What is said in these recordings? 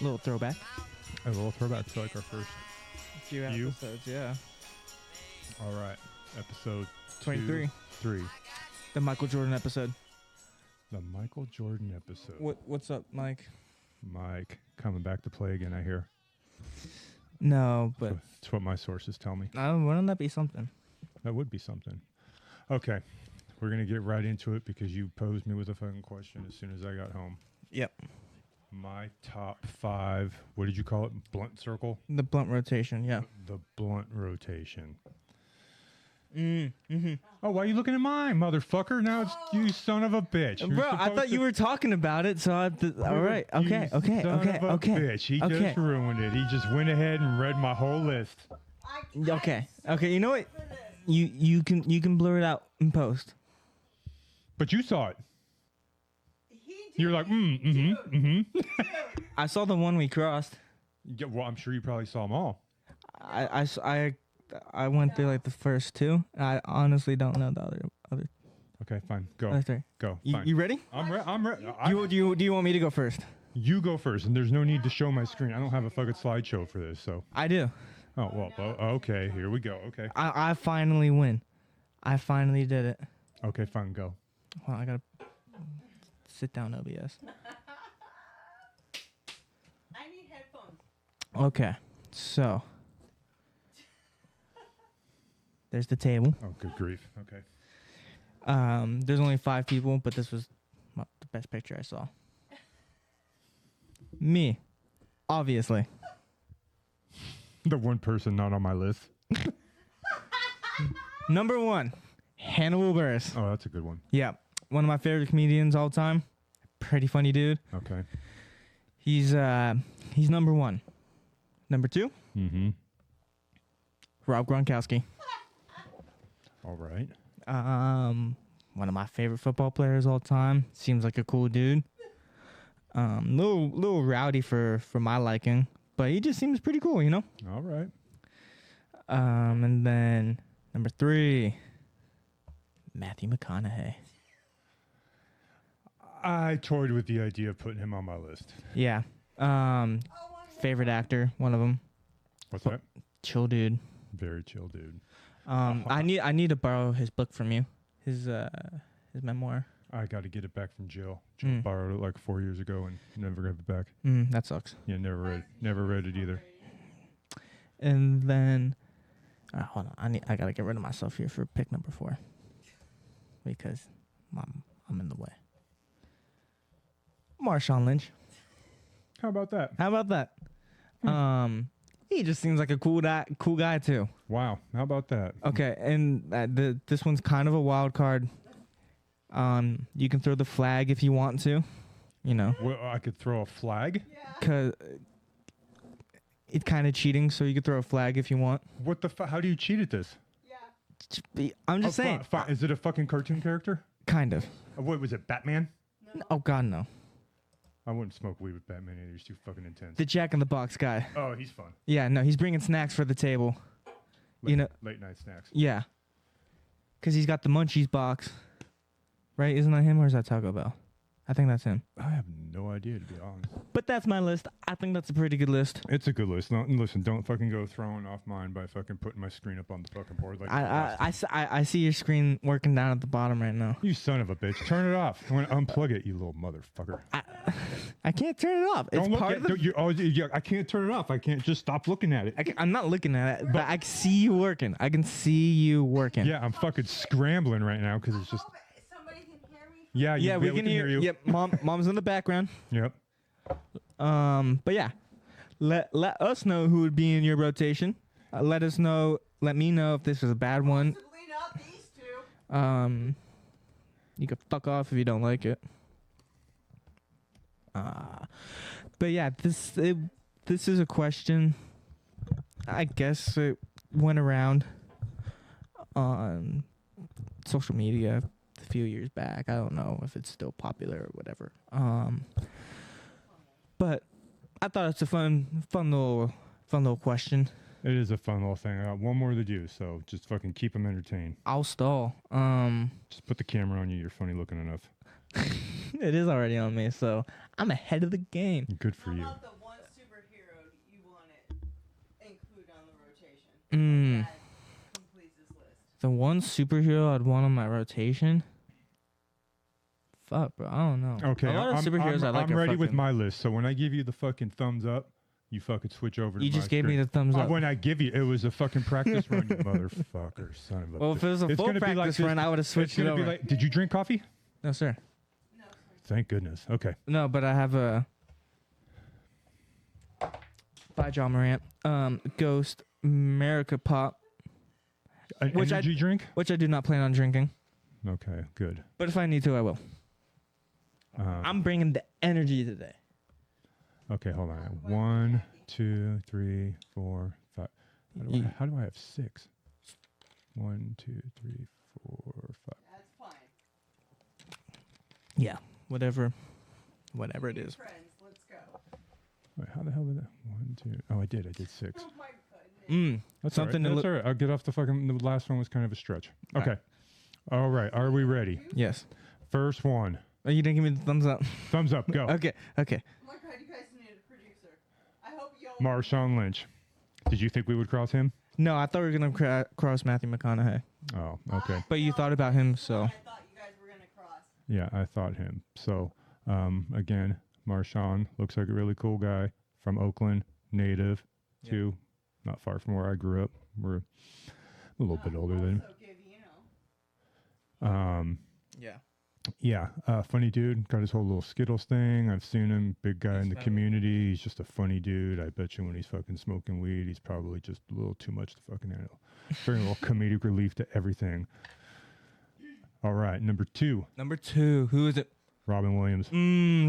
Little throwback. A little throwback to like our first Few few. episodes, yeah. All right, episode 23. 3. The Michael Jordan episode. The Michael Jordan episode. What's up, Mike? Mike coming back to play again, I hear. No, but That's what my sources tell me. wouldn't that be something? That would be something. Okay, we're going to get right into it because you posed me with a fucking question as soon as I got home. Yep. My top 5, what did you call it? Blunt circle? The blunt rotation, yeah. The blunt rotation. Mm-hmm. Oh, why are you looking at mine, motherfucker? Now it's you son of a bitch. You're Bro, I thought you were talking about it, so all right. Okay. Son of a bitch. He just ruined it. He just went ahead and read my whole list. Okay. You know what? You can blur it out in post. But you saw it. You're like, I saw the one we crossed. Yeah, well, I'm sure you probably saw them all. I went through like the first two. I honestly don't know the other. Okay, fine. Go. Other three. Go. You ready? I'm ready. Do you want me to go first? You go first, and there's no need to show my screen. I don't have a fucking slideshow for this, so. I do. Oh, well, okay. Here we go. Okay. I finally win. I finally did it. Okay, fine. Go. Well, I gotta sit down, OBS. I need headphones. Okay, so there's the table. Oh, good grief. Okay. There's only 5 people, but this was the best picture I saw. Me, obviously. The one person not on my list. Number 1, Hannibal Buress. Oh, that's a good one. Yeah, one of my favorite comedians all time. Pretty funny dude. Okay. He's number 1. Number 2, Rob Gronkowski. All right. One of my favorite football players all time. Seems like a cool dude. Little rowdy for my liking, but he just seems pretty cool, you know. All right. And then number 3, Matthew McConaughey. I toyed with the idea of putting him on my list. Yeah. Favorite actor, one of them. What's that? Chill dude. Very chill dude. I need to borrow his book from you. His memoir. I got to get it back from Jill. Jill borrowed it like 4 years ago and never got it back. That sucks. Yeah, never read it either. And then, hold on. I gotta get rid of myself here for pick number 4 because I'm in the way. Marshawn Lynch. How about that? He just seems like a cool guy too. Wow. How about that? Okay, and this one's kind of a wild card. You can throw the flag if you want to, you know. Well, I could throw a flag? Cause it's kind of cheating, so you could throw a flag if you want. What the fuck? How do you cheat at this? I'm just saying. Is it a fucking cartoon character? Kind of. What was it, Batman? No. Oh, God, no. I wouldn't smoke weed with Batman either. He's too fucking intense. The Jack in the Box guy. Oh, he's fun. Yeah, no, he's bringing snacks for the table. Late night snacks. Yeah. Because he's got the Munchies box. Right? Isn't that him or is that Taco Bell? I think that's him. I have no idea, to be honest. But that's my list. I think that's a pretty good list. It's a good list. Listen, don't fucking go throwing off mine by fucking putting my screen up on the fucking board. Like I see your screen working down at the bottom right now. You son of a bitch. Turn it off. I'm going to unplug it, you little motherfucker. I can't turn it off. It's I can't turn it off. I can't just stop looking at it. I'm not looking at it, but I can see you working. Yeah, I'm fucking scrambling right now because it's just... Somebody can hear me? Yeah, we can hear you. Yep, mom's in the background. Yep. But yeah, let us know who would be in your rotation. Let me know if this is a bad one. Possibly not these 2. You can fuck off if you don't like it. But yeah, this is a question. I guess it went around on social media a few years back. I don't know if it's still popular or whatever. But I thought it's a fun little question. It is a fun little thing. I got one more to do, so just fucking keep them entertained. I'll stall. Just put the camera on you. You're funny looking enough. It is already on me, so I'm ahead of the game. Good for How you. about the ones, Mm. That completes this list. The one superhero I'd want on my rotation. Fuck, bro. I don't know. Okay, A lot of superheroes I like I'm are ready with fucking- my list. So when I give you the fucking thumbs up, you fucking switch over to You my just gave me screen. the thumbs up. When I give you, it was a fucking practice run, you motherfucker, son of a. Well, if it was a It's full gonna be like practice this- run, I would have It's switched it gonna be over. like. Did you drink coffee? No, sir. No, sorry. Thank goodness. Okay. No, but I have a. By John Morant. Ghost America Pop, An Which I- energy drink. which I do not plan on drinking. Okay, good. But if I need to, I will. I'm bringing the energy today. Okay, hold on. 1, 2, 3, 4, 5. How do I have 6? 1, 2, 3, 4, 5. That's fine. Yeah, whatever it is. Friends, let's go. Wait, how the hell did that? 1, 2. Oh, I did 6. Oh my goodness. That's Something to all right. look. That's all right. I'll get off the fucking. The last one was kind of a stretch. Okay. All right. Are we ready? Yes. First one. Oh, you didn't give me the thumbs up. Thumbs up. Go. Okay. Okay. Oh my god, you guys need a producer. I hope y'all. Marshawn Lynch. Did you think we would cross him? No, I thought we were gonna cross Matthew McConaughey, Oh, okay. but you thought about him, so I thought you guys were gonna cross. Yeah, I thought him. So, again, Marshawn looks like a really cool guy from Oakland, native, too, not far from where I grew up. We're a little bit older than him. Also give, you know. yeah. Yeah, funny dude. Got his whole little Skittles thing. I've seen him. Big guy in the community. He's just a funny dude. I bet you when he's fucking smoking weed, he's probably just a little too much to fucking handle. Bring a little comedic relief to everything. All right, number 2, Number 2, who is it? Robin Williams.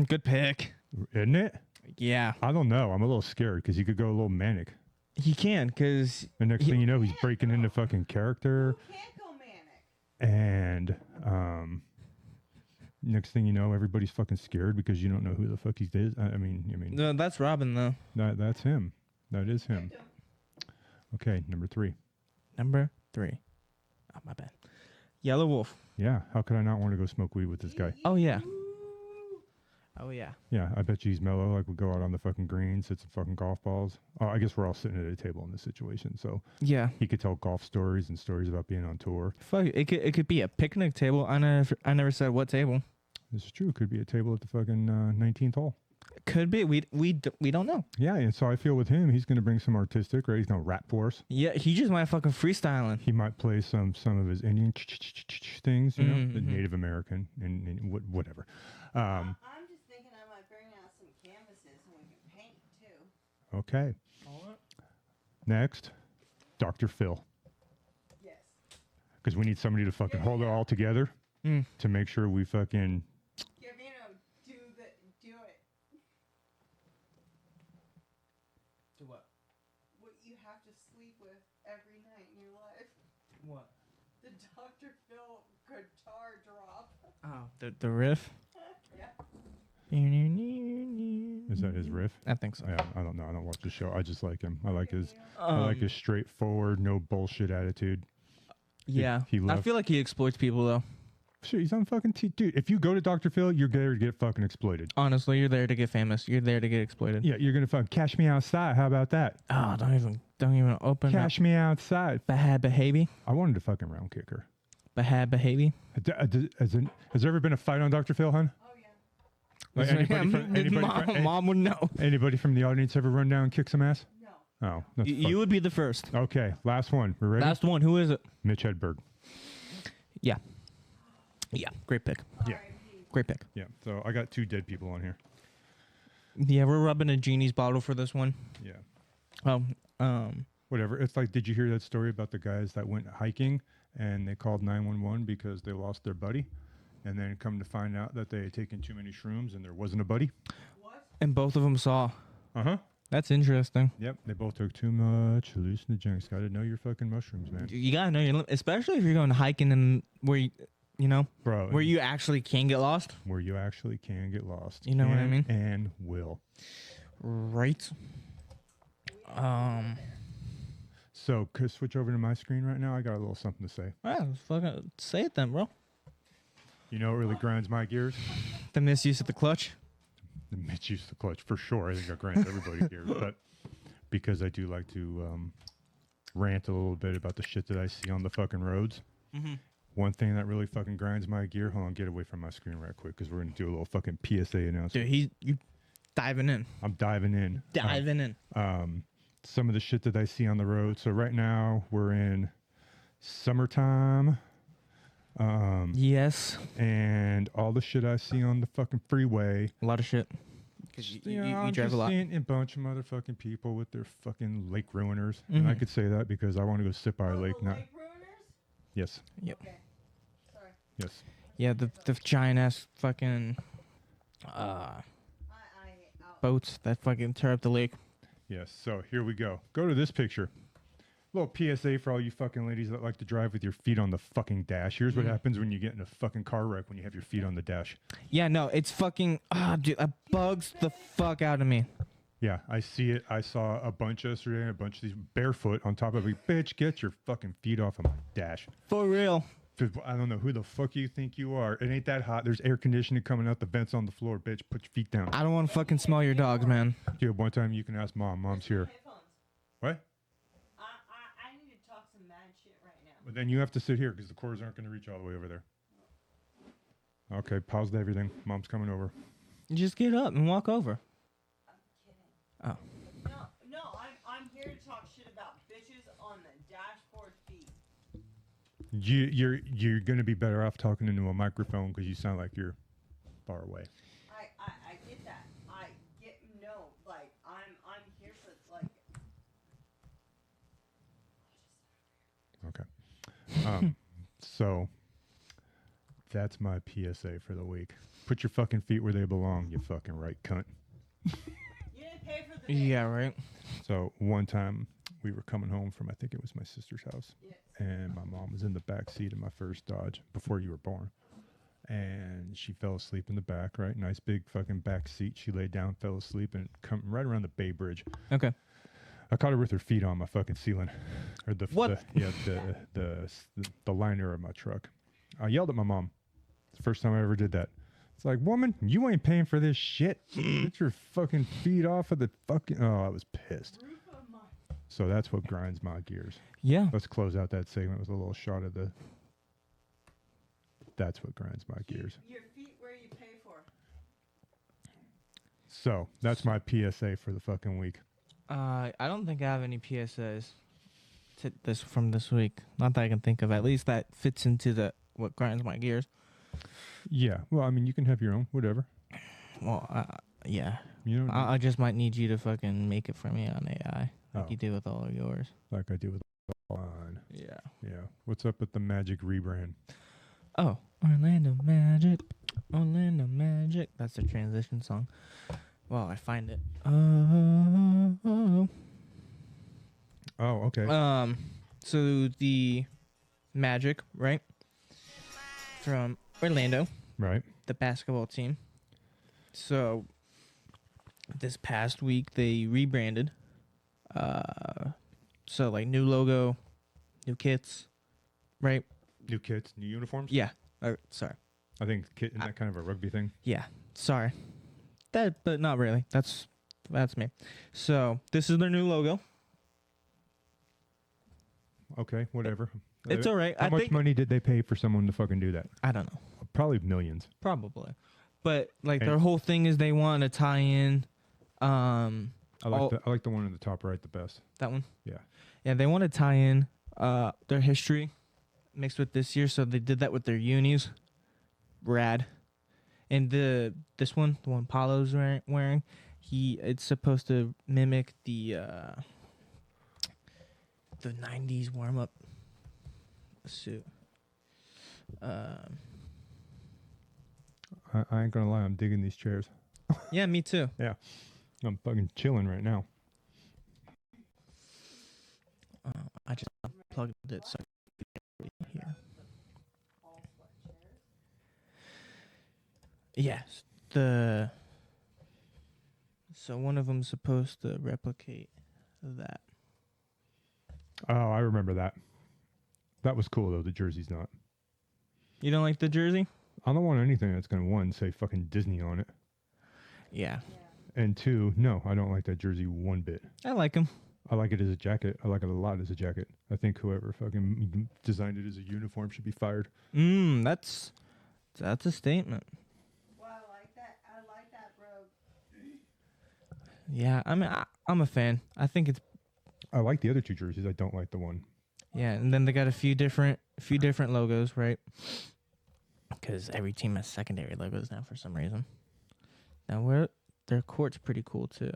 Good pick. Isn't it? Yeah, I don't know. I'm a little scared because he could go a little manic. he can, cause The next thing you know, he's breaking into fucking character. You can't go manic. And next thing you know, everybody's fucking scared because you don't know who the fuck he is. I mean, no, that's Robin though. that's him. That is him. Okay, number 3. Number 3. Oh, my bad. Yellow Wolf. Yeah, how could I not want to go smoke weed with this guy? Oh yeah. Oh yeah. Yeah, I bet you he's mellow. Like we go out on the fucking greens, hit some fucking golf balls. Oh, I guess we're all sitting at a table in this situation, so Yeah. he could tell golf stories and stories about being on tour. Fuck, it could be a picnic table. I never said what table. This is true. Could be a table at the fucking 19th hole. Could be. We don't know. Yeah, and so I feel with him, he's going to bring some artistic, right? He's going to rap for us. Yeah, he just might fucking freestyling. He might play some of his Indian things, you know, the Mhm. Native American and whatever. I'm just thinking I might bring out some canvases and we can paint too. Okay. Next, Dr. Phil, Yes. because we need somebody to fucking hold it all together Mm. to make sure we fucking. Gavino, do it. To what? What you have to sleep with every night in your life. What? The Dr. Phil guitar drop. Oh, the riff. Yeah. Is that his riff? I think so. Yeah, I don't know. I don't watch the show. I just like him. I like his straightforward, no bullshit attitude. Yeah. he I left. feel like he exploits people though. Shit, he's on fucking dude. If you go to Dr. Phil, you're there to get fucking exploited. Honestly, you're there to get famous. You're there to get exploited. Yeah, you're gonna fucking cash me outside. How about that? Oh, don't even open Cash me outside. Bad behavior. I wanted to fucking round kick her. Bad behavior. Has there ever been a fight on Dr. Phil, hun? Oh, yeah. Like Mom would know. anybody from the audience ever run down and kick some ass? No. Oh, that's You would be the first. okay. Last one. We're ready. Last one. Who is it? Mitch Hedberg. Yeah. Yeah. Great pick. Yeah. R.I.P. Great pick. Yeah. So I got 2 dead people on here. Yeah, we're rubbing a genie's bottle for this one. Yeah. Oh, Whatever. It's like, did you hear that story about the guys that went hiking and they called 911 because they lost their buddy, and then come to find out that they had taken too many shrooms and there wasn't a buddy? What? and both of them saw. Uh-huh. That's interesting. Yep. They both took too much hallucinogens. Got to know your fucking mushrooms, man. You gotta know your limit, especially if you're going hiking and where you know Bro. where you actually can get lost. Where you actually can get lost. You know what I mean? And will. Right. So, could switch over to my screen right now? I got a little something to say. Well, fucking say it then, bro. You know what really grinds my gears? The misuse of the clutch. The misuse of the clutch, for sure. I think that grinds everybody's gears. But because I do like to rant a little bit about the shit that I see on the fucking roads. Mm-hmm. One thing that really fucking grinds my gear. Hold on, get away from my screen right quick because we're gonna do a little fucking PSA announcement. Dude, you diving in. I'm diving in. Diving in. Some of the shit that I see on the road. So right now we're in summertime. Yes. And all the shit I see on the fucking freeway. A lot of shit. Because you I'm drive just a lot. seeing a bunch of motherfucking people with their fucking lake ruiners. And I could say that because I want to go sit by a lake. The Not. lake ruiners? Yes. Yep. Okay. Sorry. Yes. Yeah, the giant ass fucking boats that fucking tear up the lake. Yes. So here we go. Go to this picture. Little PSA for all you fucking ladies that like to drive with your feet on the fucking dash. Here's what happens when you get in a fucking car wreck when you have your feet on the dash. Yeah, no, it's fucking dude, that bugs the fuck out of me. Yeah, I see it. I saw a bunch yesterday and a bunch of these barefoot on top of me. Bitch, get your fucking feet off of my dash. For real. 'Cause I don't know who the fuck you think you are. It ain't that hot. There's air conditioning coming out the vents on the floor. Bitch, put your feet down. I don't want to fucking smell your dogs, man. Dude, one time you can ask mom. Mom's here. Headphones. What? I need to talk some mad shit right now. But then you have to sit here because the cords aren't going to reach all the way over there. Okay, paused everything. Mom's coming over. You just get up and walk over. I'm kidding. Oh. No, I'm here to talk shit about bitches on the dashboard feet. You're going to be better off talking into a microphone because you sound like you're far away. I get that. I get like I'm here for like. Okay. So that's my PSA for the week. Put your fucking feet where they belong, you fucking right cunt. You didn't pay for the. Yeah, right. So one time we were coming home from, I think it was my sister's house, Yes. and my mom was in the back seat of my first Dodge before you were born. And she fell asleep in the back, right? Nice big fucking back seat. She laid down, fell asleep, and come right around the Bay Bridge. Okay. I caught her with her feet on my fucking ceiling, or What? the liner of my truck. I yelled at my mom. It's the first time I ever did that. It's like, woman, you ain't paying for this shit. Get your fucking feet off of the fucking. Oh, I was pissed. So that's what grinds my gears. Yeah. Let's close out that segment with a little shot of the. That's what grinds my gears. Your feet where you pay for. So that's my PSA for the fucking week. I don't think I have any PSAs from this week. Not that I can think of. At least that fits into the what grinds my gears. Yeah. Well, I mean, you can have your own, whatever. Well, yeah. You know, I just might need you to fucking make it for me on AI, like Oh. you do with all of yours. like I do with on. Yeah. Yeah. What's up with the Magic rebrand? Oh, Orlando Magic, Orlando Magic. That's the transition song. Well, I find it. Oh, okay. So the Magic, right? From Orlando, Right. the basketball team. So this past week they rebranded. So like new logo, new kits, right? New kits, new uniforms. Yeah. Sorry. I think kit isn't that kind of a rugby thing. Yeah. Sorry. But not really. That's me. So this is their new logo. Okay, whatever. It's all right. How I much think money did they pay for someone to fucking do that? I don't know. Probably millions. Probably. But like And- their whole thing is they want to tie in I all- like the one in the top right the best. that one. Yeah. Yeah, they want to tie in their history mixed with this year, so they did that with their unis. Rad. And this one, the one Paulo's wearing, it's supposed to mimic the 90s warm up suit. I ain't gonna lie, I'm digging these chairs. Yeah, me too. I'm fucking chilling right now. I just plugged it so here. Yes, so one of them's supposed to replicate that. Oh, I remember that. That was cool though. The jersey's not. You don't like the jersey? I don't want anything that's gonna one say fucking Disney on it, Yeah, and two, no, I don't like that jersey one bit. I like him. I like it as a jacket. I like it a lot as a jacket. I think whoever fucking designed it as a uniform should be fired. That's a statement. Well, I like that robe. Yeah, I mean, I'm a fan. I think it's I like the other two jerseys. I don't like the one. yeah, and then they got a few different logos, right? Because every team has secondary logos now for some reason. Now their court's pretty cool too.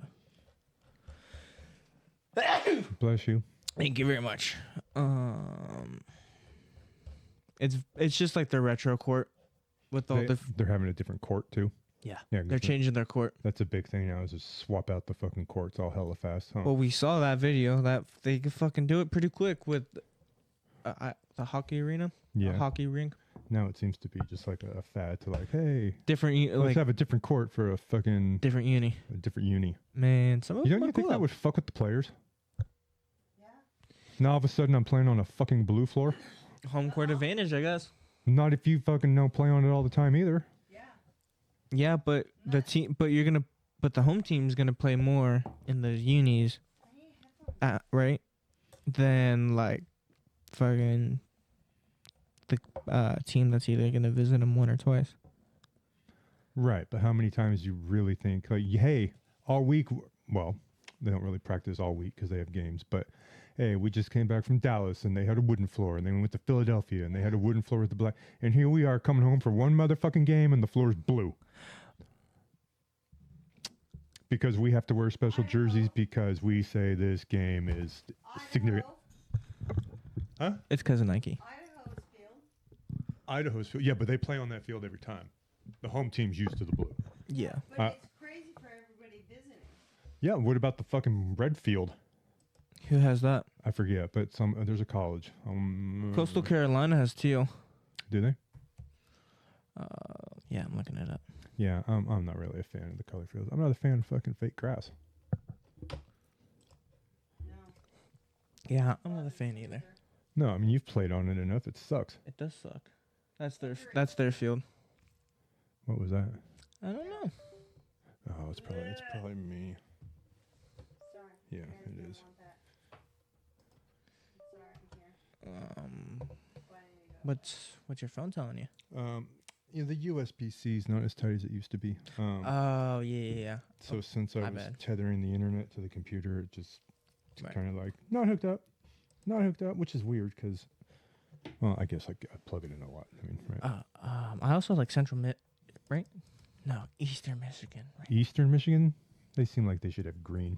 Bless you. Thank you very much. It's just like the retro court with all They're having a different court too. yeah. Yeah, They're changing their court. That's a big thing now. Is just swap out the fucking courts all hella fast. Huh? Well, we saw that video that they could fucking do it pretty quick with the hockey arena, yeah. hockey rink. Now it seems to be just like a fad to like, hey, Different let's have a different court for a fucking different uni. a different uni. Man, some of You them don't are think cool. that would fuck with the players? Yeah. Now all of a sudden I'm playing on a fucking blue floor. Home court advantage, I guess. Not if you fucking don't play on it all the time either. Yeah. Yeah, but the home team's gonna play more in the unis, right? Than like fucking the team that's either gonna visit them one or twice. Right, but how many times do you really think like, hey, all week? Well, they don't really practice all week because they have games. But hey, we just came back from Dallas and they had a wooden floor, and then we went to Philadelphia and they had a wooden floor with the black. And here we are coming home for one motherfucking game and the floor's blue. Because we have to wear special jerseys because we say this game is significant. Huh? It's because of Nike. Idaho's field. Idaho's field. Yeah, but they play on that field every time. The home team's used to the blue. Yeah. But it's crazy for everybody visiting. Yeah, what about the fucking red field? Who has that? I forget, but there's a college. Coastal Carolina has teal. Do they? Yeah, I'm looking it up. Yeah, I'm not really a fan of the color fields. I'm not a fan of fucking fake grass. No. Yeah, I'm not a fan either. No, I mean you've played on it enough. It sucks. It does suck. That's their field. What was that? I don't know. Oh, it's probably me. Sorry. Yeah, Parents it don't is. want that. It's alright, I'm here. Why didn't you go? What's your phone telling you? Yeah, the USB-C is not as tight as it used to be. Oh yeah. So since I my was bad. tethering the internet to the computer, it just Right. kind of like not hooked up, which is weird because, well, I guess I plug it in a lot. I mean, right? I also like Central right? No, Eastern Michigan. Right? Eastern Michigan, they seem like they should have green.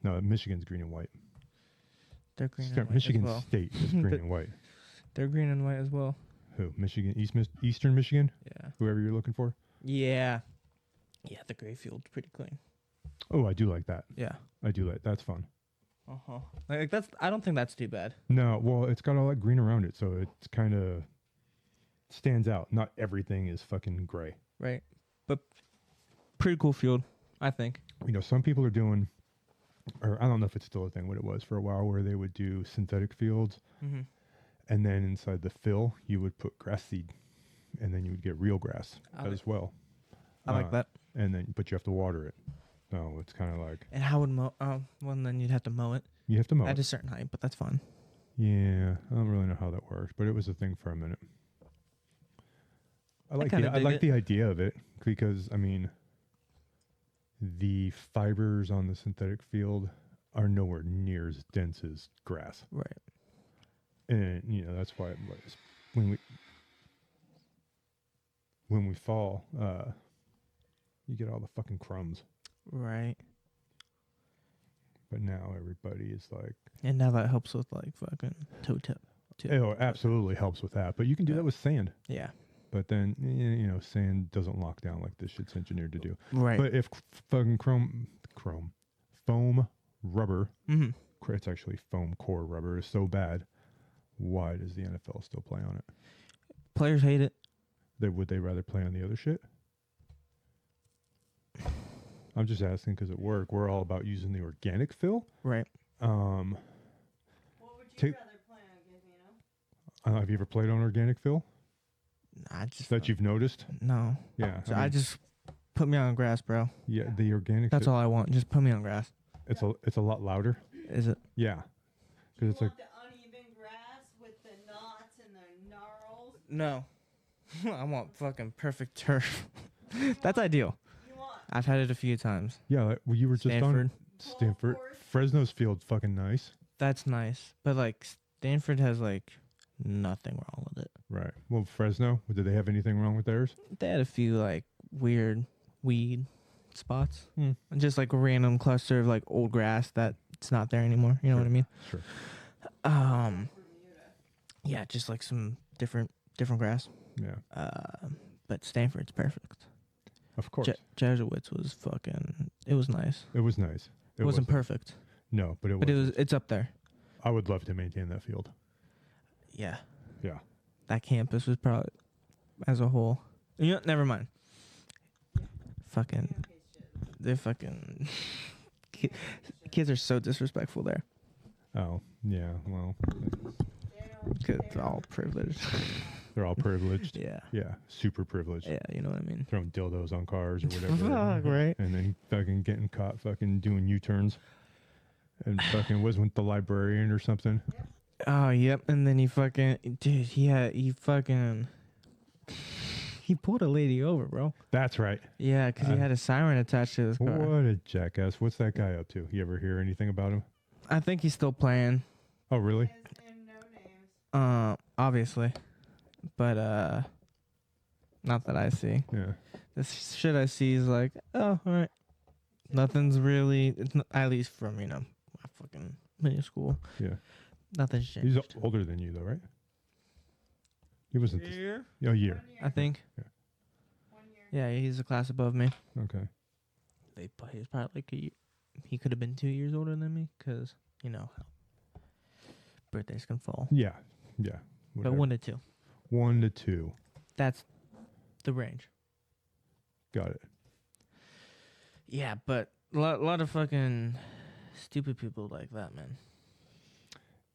No, Michigan's green and white. They're green and white Michigan as well. State is green and white. They're green and white as well. Who? Michigan, Eastern Michigan? Yeah. Whoever you're looking for? Yeah. Yeah, the gray field's pretty clean. Oh, I do like that. Yeah. I do like that's fun. Uh-huh. Like I don't think that's too bad. No, well, it's got all that green around it, so it's kind of stands out. Not everything is fucking gray. Right. But pretty cool field, I think. You know, some people are doing, or I don't know if it's still a thing, what it was for a while, where they would do synthetic fields, Mm-hmm. and then inside the fill, you would put grass seed, and then you would get real grass as well. I like that. And then, but you have to water it. So it's kind of like And how would mow? Well, then you'd have to mow it you have to mow at it. a certain height, but that's fine. Yeah, I don't really know how that works, but it was a thing for a minute. I like kinda dig it. the idea of it because I mean, the fibers on the synthetic field are nowhere near as dense as grass, Right. and you know that's why when we fall, you get all the fucking crumbs. Right. But now everybody is like, And now that helps with like fucking toe tip too. it absolutely helps with that. But you can do Yeah. that with sand. Yeah. But then, you know, sand doesn't lock down like this shit's engineered to do. Right. But if fucking foam rubber, Mm-hmm. it's actually foam core rubber, is so bad, why does the NFL still play on it? Players hate it. Would they rather play on the other shit? I'm just asking because at work, we're all about using the organic fill. Right. What would you Take- rather play on, Gizmo? Have you ever played on organic fill I just that you've noticed? no. Yeah. So I just put me on grass, bro. Yeah, the organic. That's all I want. Just put me on grass. It's a lot louder. Is it? Yeah, Do you because it's like want the uneven grass with the knots and the gnarls? No. I want fucking perfect turf. You That's want- ideal. You want I've had it a few times. yeah, like, well, you were just Stanford. on Stanford. Fresno's field, fucking nice. That's nice. But like Stanford has like nothing wrong with it. Right. Well, Fresno, did they have anything wrong with theirs? They had a few like weird weed spots. Hmm. And just like a random cluster of like old grass that it's not there anymore. You know what I mean? Sure. Um yeah, just like some different grass. Yeah. But Stanford's perfect. Of course. Jesuits was fucking it was nice. It was nice. It wasn't perfect. No, but it was. But it's up there. I would love to maintain that field. Yeah. Yeah. That campus was probably as a whole. You know, never mind. Fucking they're fucking kids are so disrespectful there. Oh, yeah. Well, Cause it's all privileged. they're all privileged. Yeah. Yeah. Super privileged. Yeah, you know what I mean. Throwing dildos on cars or whatever. Fuck, right? And then fucking getting caught fucking doing U-turns. And fucking wasn't the librarian or something. Oh, yep. And then he fucking dude, he pulled a lady over, bro. That's right. Yeah, because he had a siren attached to his car. What a jackass. What's that guy up to? You ever hear anything about him? I think he's still playing. Oh, really? And no names. Obviously. But not that I see. Yeah. This shit I see is like, oh, all right. Nothing's really, it's not, at least from, you know, my fucking middle school. Yeah. Nothing's changed. He's older than you, though, right? He wasn't. A year. One year. I think. 1 year. Yeah, he's a class above me. Okay. He's probably like he could have been 2 years older than me because, you know, how birthdays can fall. Yeah. Yeah. But Whatever. 1 to 2. 1 to 2. That's the range. Got it. Yeah, but a lot of fucking stupid people like that, man.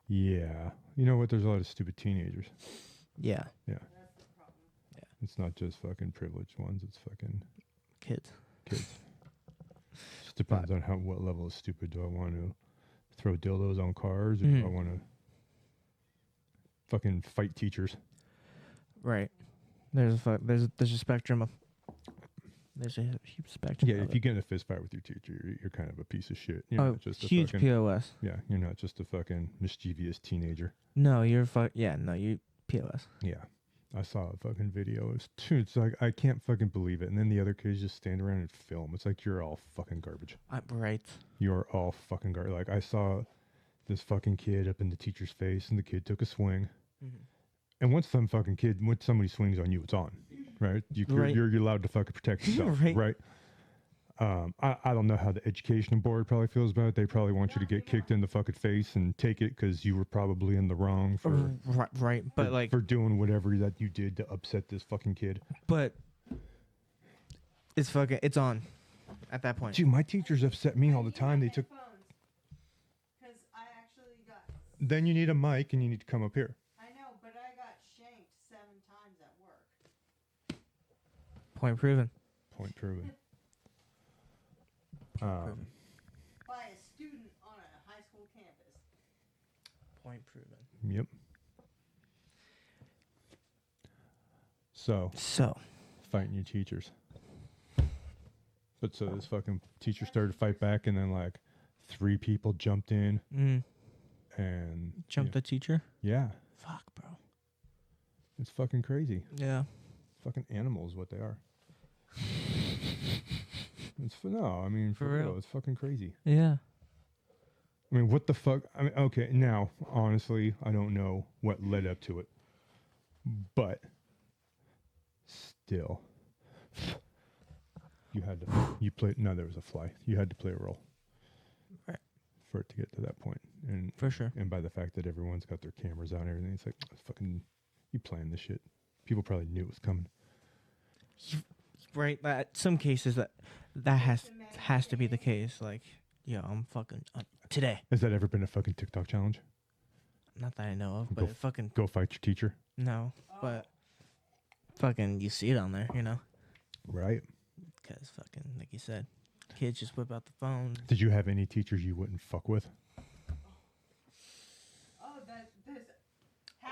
Yeah. You know what? There's a lot of stupid teenagers. Yeah. Yeah. That's the problem. It's not just fucking privileged ones. It's fucking Kids. kids. Just depends on what level of stupid do I want to throw dildos on cars or do I want to fucking fight teachers? Right. There's a spectrum of. There's a huge spectrum. Yeah, of if you get in a fist fight with your teacher, you're kind of a piece of shit. You're oh, not just a huge fucking, POS. Yeah, you're not just a fucking mischievous teenager. No, you're Yeah, no, you POS. Yeah. I saw a fucking video. It's like, I can't fucking believe it. And then the other kids just stand around and film. It's like, you're all fucking garbage. Right. You're all fucking garbage. Like, I saw this fucking kid up in the teacher's face, and the kid took a swing. Mm-hmm. And once somebody swings on you, it's on, right? You're allowed to fucking protect yourself, right? I don't know how the education board probably feels about it. They probably want you to get kicked in the fucking face and take it because you were probably in the wrong for Right. But like, for doing whatever that you did to upset this fucking kid. but it's on at that point. Dude, my teachers upset me all the time. They took. Because I actually got. Then you need a mic and you need to come up here. I know, but I got shanked 7 times at work. Point proven. Point proven. By a student on a high school campus. Point proven. Yep. So, fighting your teachers. But so this fucking teacher started to fight back, and then like 3 people jumped in and Jumped the teacher. Yeah, Fuck, bro. it's fucking crazy. Yeah. Fucking animals, what they are. No, I mean for real, it's fucking crazy. Yeah. I mean, what the fuck? I mean, okay, now honestly, I don't know what led up to it, but still, you had to. You played. No, there was a fly. You had to play a role, Right. for it to get to that point. And For sure. And by the fact that everyone's got their cameras out and everything, it's like fucking. You planned this shit. People probably knew it was coming. Right. But some cases that has to be the case. Like, yo, I'm fucking today. Has that ever been a fucking TikTok challenge? Not that I know of, but fucking Go fight your teacher. no. But fucking, you see it on there, you know. Right. Because fucking, like you said, kids just whip out the phone. Did you have any teachers you wouldn't fuck with?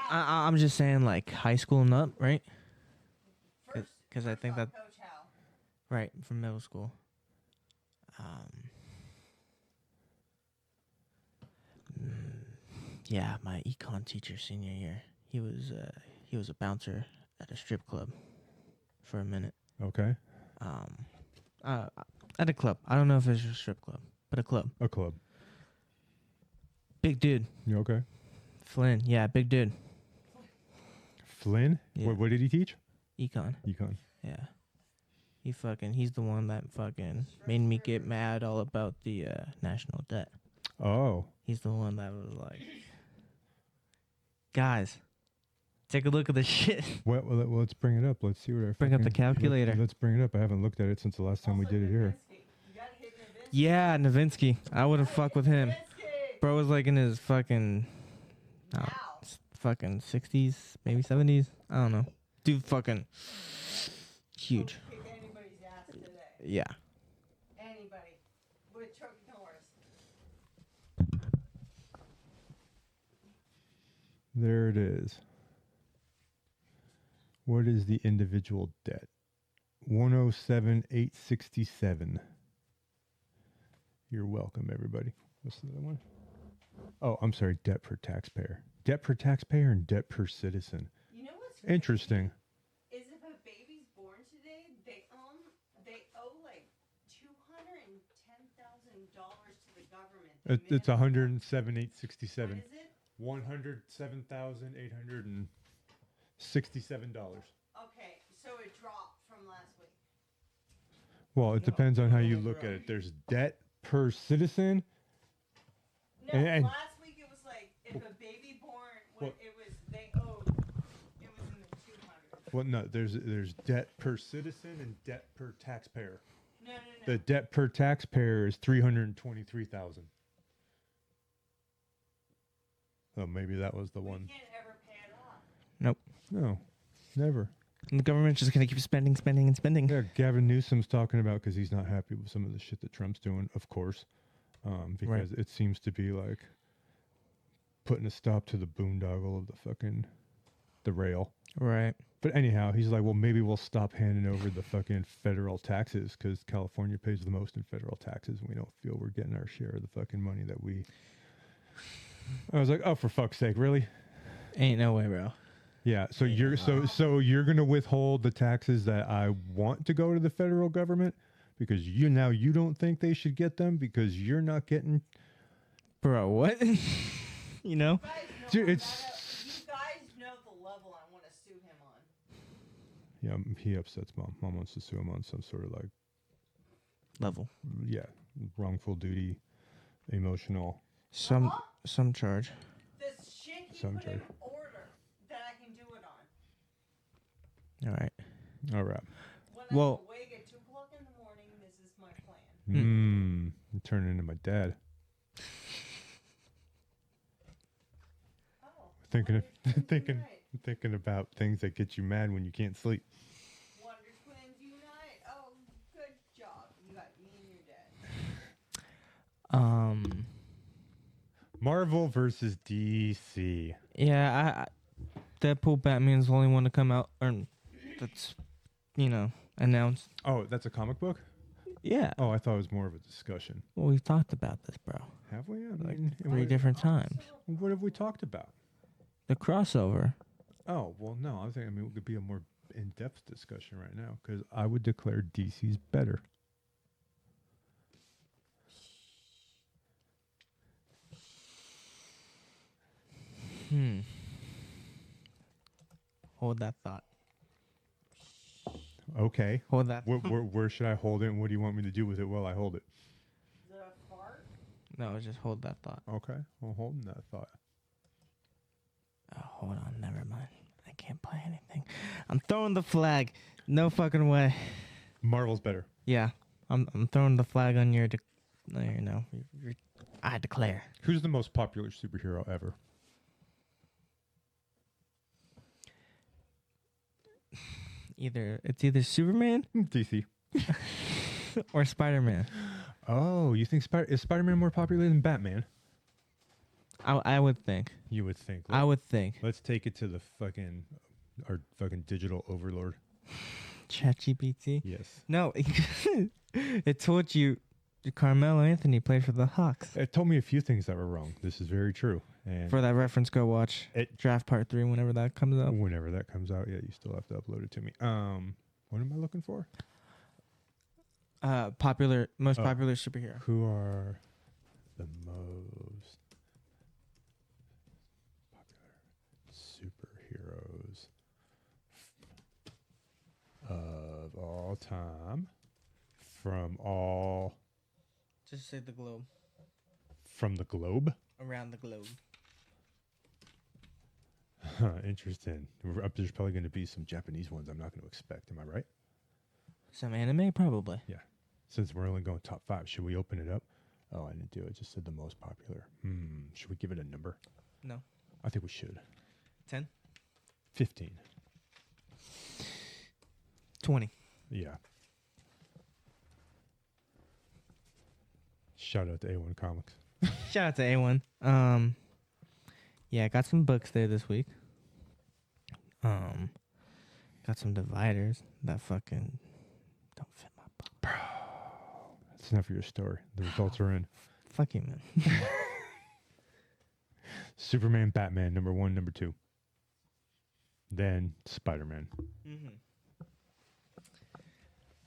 I'm just saying like high school and up, right? First, 'Cause I first think off, that- Coach Hal. Right, from middle school. Yeah, my econ teacher senior year. He was a bouncer at a strip club for a minute. Okay. At a club. I don't know if it's a strip club, but a club. A club. Big dude. You okay? Flynn. Yeah, big dude. Flynn? Yeah. What did he teach? Econ. Econ. Yeah. He's the one that fucking made me get mad all about the national debt. Oh. He's the one that was like, guys, take a look at the shit. Well, let's bring it up. Let's see what our Bring up the fucking- calculator. Let's bring it up. I haven't looked at it since the last time we Also, did it here. Nowitzki. You gotta hit Nowitzki. Yeah, Nowitzki. I wouldn't fuck with him. Nowitzki. Bro was like in his fucking, Now. fucking 60s, maybe 70s. I don't know. Dude, fucking huge. Kick anybody's ass today. Yeah. Anybody. With Chuck Norris. There it is. What is the individual debt? 107,867. You're welcome, everybody. What's the other one? Oh, I'm sorry. Debt per taxpayer. Debt per taxpayer and debt per citizen. You know what's crazy? Interesting. Is if a baby's born today, they owe like $210,000 to the government. They It's manage- 107,867. What is it? $107,867. Okay, so it dropped from last week. Well, it depends on how you look at it. There's debt per citizen. No, And- last week it was like if a baby born, Well- it was they owed. It was in the 200s. Well, no, there's debt per citizen and debt per taxpayer. No. The debt per taxpayer is 323,000. Oh, maybe that was the We one. can't ever pay it off. Nope. No, never. And the government's just gonna keep spending. Yeah, Gavin Newsom's talking about because he's not happy with some of the shit that Trump's doing, of course, because it seems to be like putting a stop to the boondoggle of the rail. Right. But anyhow, he's like, well, maybe we'll stop handing over the fucking federal taxes because California pays the most in federal taxes, and we don't feel we're getting our share of the fucking money that we. I was like, oh, for fuck's sake, really? Ain't no way, bro. Yeah. So you're gonna withhold the taxes that I want to go to the federal government because you don't think they should get them because you're not getting. Bro, what? You know? You guys know Dude, I it's- you guys know the level I want to sue him on. Yeah, he upsets mom. Mom wants to sue him on some sort of like, Level. yeah, wrongful duty, emotional. Some charge. This shit he Some put in charge. order that I can do it on. All right. All right. When Well- I'm awake at 2 o'clock in the morning, this is my plan. I'm turning into my dad. Oh. Thinking of, Wonder Twins thinking Unite. thinking about things that get you mad when you can't sleep. Wonder Twins Unite. Oh, good job. You got me and your dad. Marvel versus DC. Yeah, Deadpool Batman's the only one to come out, or that's, announced. Oh, that's a comic book? Yeah. Oh, I thought it was more of a discussion. Well, we've talked about this, bro. Have we? I Like mean, 3 different times. what have we talked about? The crossover. Oh, well, no. I mean, it could be a more in-depth discussion right now because I would declare DC's better. Hold that thought. Okay. Hold that. Where should I hold it, and what do you want me to do with it while I hold it? The fart? No, just hold that thought. Okay. Well, holding that thought. Oh, hold on. Never mind. I can't play anything. I'm throwing the flag. No fucking way. Marvel's better. Yeah. I'm throwing the flag on your. I declare. Who's the most popular superhero ever? It's either Superman DC. or Spider-Man. Oh, you think is Spider-Man more popular than Batman? I would think. You would think. I would think. Let's take it to the our fucking digital overlord. ChatGPT. Yes. No, it told you Carmelo Anthony played for the Hawks. It told me a few things that were wrong. This is very true. And For that reference, go watch Draft Part 3 whenever that comes out. whenever that comes out, yeah, you still have to upload it to me. What am I looking for? Most popular superhero. Who are the most popular superheroes of all time Just say the globe. from the globe? Around the globe. Huh, interesting. There's probably going to be some Japanese ones I'm not going to expect. Am I right? Some anime, probably. Yeah. Since we're only going top 5, should we open it up? Oh, I didn't do it. I just said the most popular. Should we give it a number? No. I think we should. 10? 15. 20. Yeah. Shout out to A1 Comics. Shout out to A1. Yeah, I got some books there this week. Got some dividers that fucking don't fit my book. Bro, that's enough for your story. The results are in. Fuck you, man. Superman, Batman, number 1, number 2. Then Spider-Man. Mm-hmm.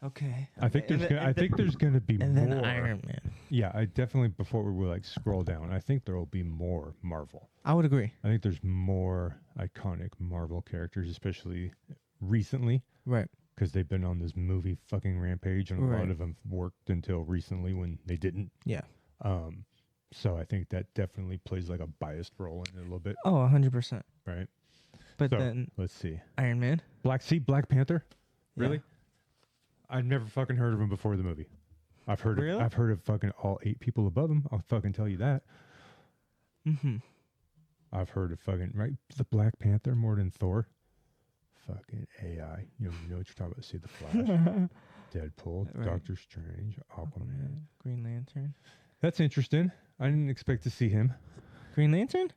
Okay. I think there's gonna be and more. then Iron Man. Yeah, I definitely before we like scroll down, I think there will be more Marvel. I would agree. I think there's more iconic Marvel characters, especially recently, Right. because they've been on this movie fucking rampage, and a lot of them worked until recently when they didn't. Yeah. So I think that definitely plays like a biased role in it a little bit, Oh, 100%. right? But So, then let's see. Iron Man. Black Panther? Really? Yeah. I've never fucking heard of him before the movie. I've heard Really? I've heard of fucking all 8 people above him. I'll fucking tell you that. Mm-hmm. I've heard of fucking the Black Panther more than Thor. Fucking AI. You know what you're talking about. See the Flash, Deadpool, Right. Doctor Strange, Aquaman. Green Lantern. That's interesting. I didn't expect to see him. Green Lantern?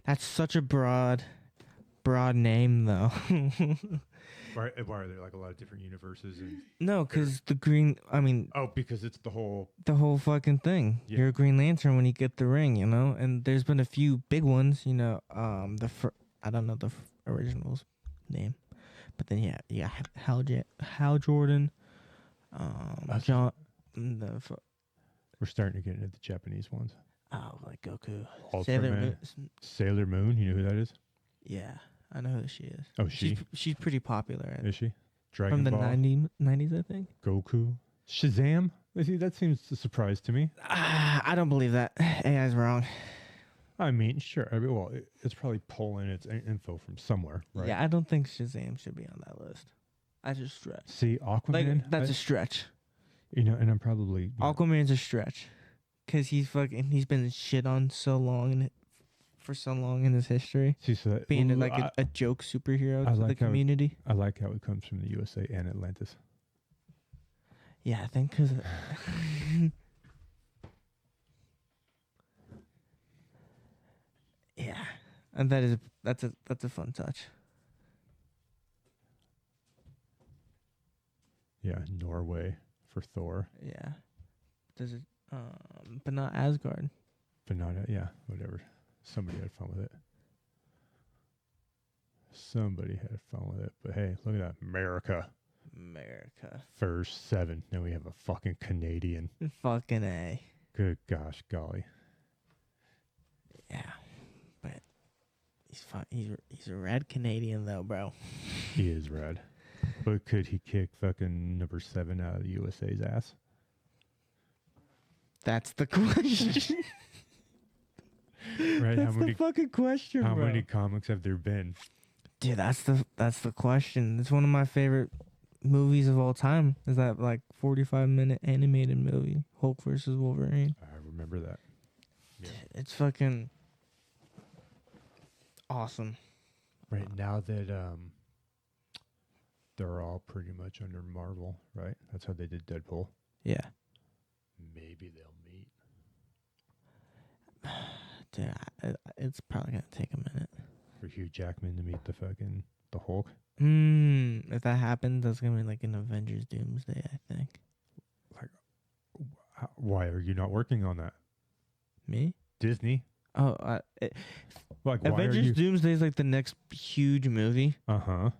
That's such a broad name, though. Why are there like a lot of different universes? And No, because the green, I mean, oh, because it's the whole. the whole fucking thing. Yeah. You're a Green Lantern when you get the ring, you know? And there's been a few big ones, you know. I don't know the original's name. But then, yeah, Hal Jordan. John. We're starting to get into the Japanese ones. Oh, like Goku. Ultraman. Sailor Moon. You know who that is? Yeah, I know who she is. Oh, she? She's pretty popular. Is she? Dragon From the Ball. 90s, I think. Goku. Shazam? See, that seems a surprise to me. I don't believe that. AI's wrong. I mean, sure. I mean, well, it's probably pulling its info from somewhere, right? Yeah, I don't think Shazam should be on that list. I just stretch. See, Aquaman. Like, that's a stretch. You know, and I'm probably Aquaman's a stretch. Because he's been shit on so long for so long in his history. See, so that, Being a joke superhero to the like how community. I like how it comes from the USA and Atlantis. Yeah, I think because... yeah. And that's a fun touch. Yeah, Norway for Thor. Yeah. Does it but not Asgard. But not, yeah, whatever. Somebody had fun with it. Somebody had fun with it. But hey, look at that. America. First 7. Now we have a fucking Canadian. Fucking A. Good gosh, golly. Yeah. But he's a red Canadian though, bro. He is rad. But could he kick fucking number 7 out of the USA's ass? That's the question. Right? That's the fucking question, How bro. many comics have there been? Dude, that's the question. It's one of my favorite movies of all time. Is that like 45-minute animated movie, Hulk versus Wolverine? I remember that. Yeah. It's fucking awesome. Right now that they're all pretty much under Marvel, right? That's how they did Deadpool. Yeah. Maybe they'll meet. Dude, it's probably gonna take a minute. For Hugh Jackman to meet the Hulk. If that happens, that's gonna be like an Avengers Doomsday, I think. Why are you not working on that? Me? Disney? Oh, Like, why Avengers are you? Doomsday is like the next huge movie, Uh-huh.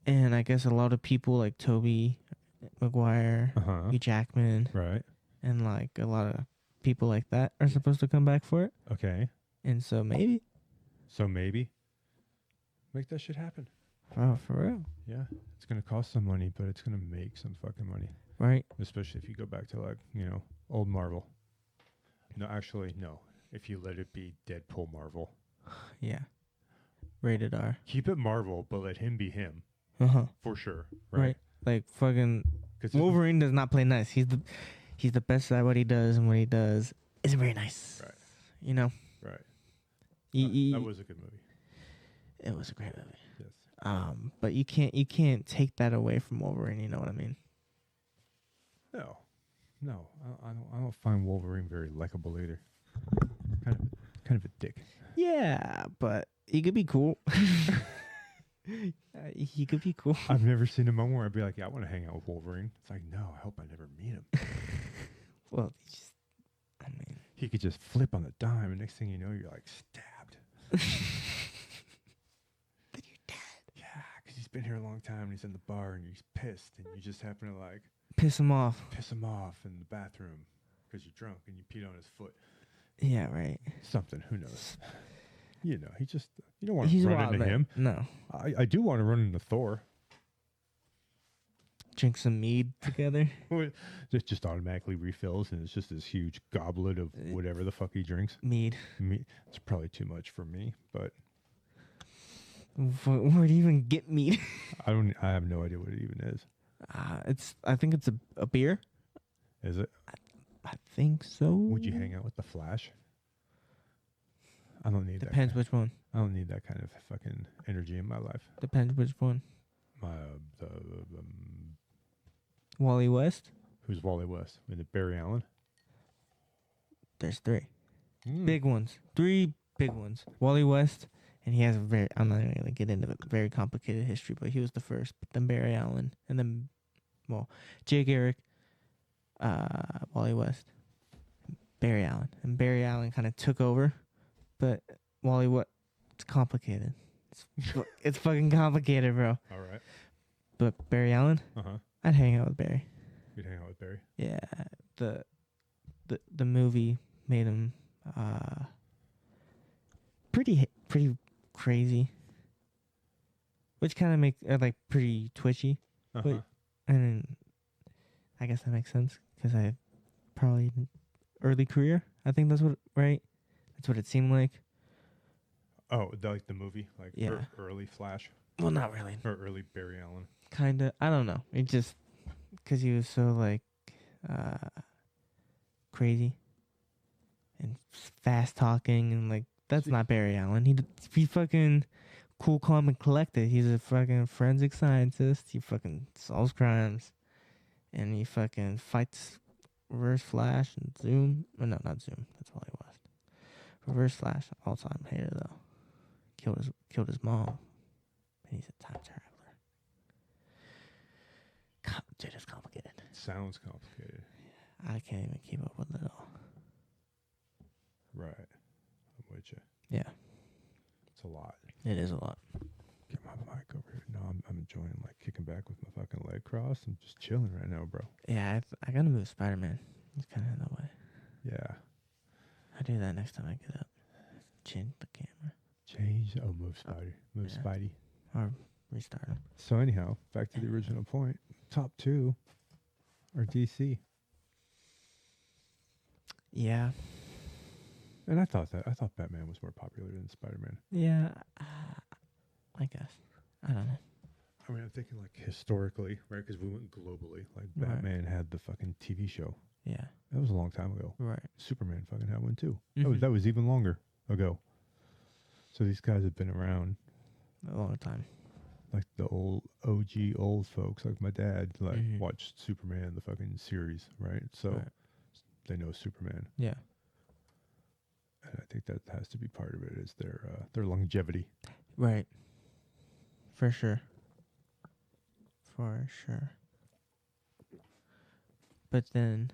and I guess a lot of people like Toby Maguire, Uh-huh. Hugh Jackman, Right. and like a lot of people like that are supposed to come back for it, Okay. and so maybe, So maybe make that shit happen. oh, for real, Yeah. It's gonna cost some money, but it's gonna make some fucking money. right? Especially if you go back to like, old Marvel. No, actually, no. If you let it be Deadpool Marvel. Yeah, rated R. Keep it Marvel, but let him be him. Uh-huh. For sure. Right. Right? Like fucking 'Cause Wolverine does not play nice. He's the best at what he does, and what he does isn't very nice. Right. You know. Right. He, That was a good movie. it was a great movie. Yes. But you can't take that away from Wolverine. You know what I mean? No. No. I don't find Wolverine very likable either. Kind of a dick. Yeah, but he could be cool. He could be cool. I've never seen a moment where I'd be like, yeah, I want to hang out with Wolverine. It's like, no, I hope I never meet him. Well, I mean, He could just flip on the dime, and next thing you know, you're like stabbed. then you're dead. Yeah, because he's been here a long time, and he's in the bar, and he's pissed, and you just happen to like Piss him off. piss him off in the bathroom because you're drunk and you peed on his foot. Yeah, right. Something, who knows? You don't want He's to a run wild into man. him. No. I do want to run into Thor. Drink some mead together. It just automatically refills, and it's just this huge goblet of whatever the fuck he drinks. Mead. It's probably too much for me, but Where do you even get mead? I have no idea what it even is. I think it's a beer. Is it? I think so. Would you hang out with the Flash? I don't need Depends that. which one. I don't need that kind of fucking energy in my life. Depends which one. My Wally West. who's Wally West? In the Barry Allen. There's 3 Mm. big ones. 3 big ones. Wally West, and he has a very. I'm not even gonna get into the very complicated history, but he was the first. But then Barry Allen, and then, Jake Eric, Wally West, Barry Allen, and Barry Allen kind of took over, but Wally it's complicated. It's fucking complicated, bro. All right. But Barry Allen, I'd hang out with Barry. You'd hang out with Barry. Yeah, the movie made him pretty crazy, which kind of make like pretty twitchy. But and I guess that makes sense because I probably early career. I think that's that's what it seemed like. Oh, like the movie, like Yeah. early Flash Well, not really. or early Barry Allen. Kinda. I don't know. It just because he was so like crazy and fast talking and like that's not Barry Allen. He fucking cool, calm, and collected. He's a fucking forensic scientist. He fucking solves crimes, and he fucking fights Reverse Flash and Zoom. Oh, no, not Zoom. That's Wally West. Reverse Flash, all time hater though. Killed his mom, and he's a time traveler. Dude, it's complicated. Sounds complicated. I can't even keep up with it all. Right. I'm with you. Yeah, It's a lot. it is a lot. Get my mic over here. No, I'm enjoying like kicking back with my fucking leg crossed. I'm just chilling right now, bro. Yeah, I gotta move Spider-Man. He's kind of in the way. Yeah. I do that next time I get up. Change the camera Change. Oh, move Spidey. Move yeah. Spidey. or restart him. So anyhow, back to the original point. Top 2 are DC. Yeah, And I thought Batman was more popular than Spider-Man. yeah. I guess. I don't know. I mean, I'm thinking like historically, right? Because we went globally. Like Right. Batman had the fucking TV show. Yeah, That was a long time ago. right. Superman fucking had one too. Mhm. That was even longer ago. So these guys have been around, A long time. like the old OG old folks, like my dad, like Mhm. watched Superman the fucking series, right? So Right. they know Superman. Yeah. And think that has to be part of it. Is their longevity. Right. For sure. For sure. But then,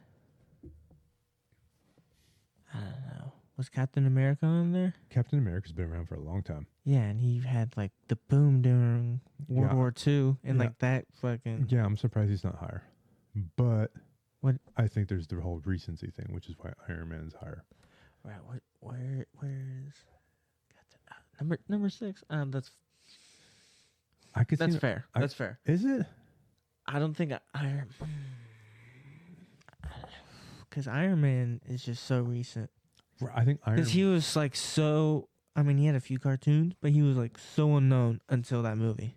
I don't know. Was Captain America on there? Captain America's been around for a long time. Yeah, and he had like the boom during World Yeah. War II, and Yeah. like that fucking. Yeah, I'm surprised he's not higher. But What? I think there's the whole recency thing, which is why Iron Man's higher. Right. What? Where's number 6? I could That's see fair. That's fair. Is it? I don't think Iron. Because Iron Man is just so recent. I think Iron. Because he was like so. I mean, he had a few cartoons, but he was like so unknown until that movie,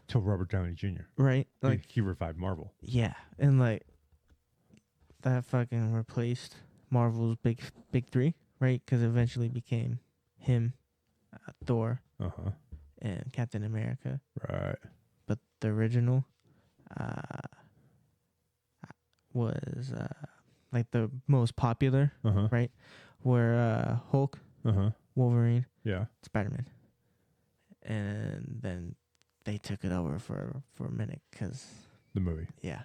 Till Robert Downey Jr. right? Like, he revived Marvel. yeah, and like that fucking replaced Marvel's big three, right? Because eventually became him, Thor, Uh huh. and Captain America. Right. But the original, was like the most popular, Uh huh. right? Where Hulk, Uh huh. Wolverine, Yeah. Spider-Man, and then they took it over for a minute because The movie. yeah,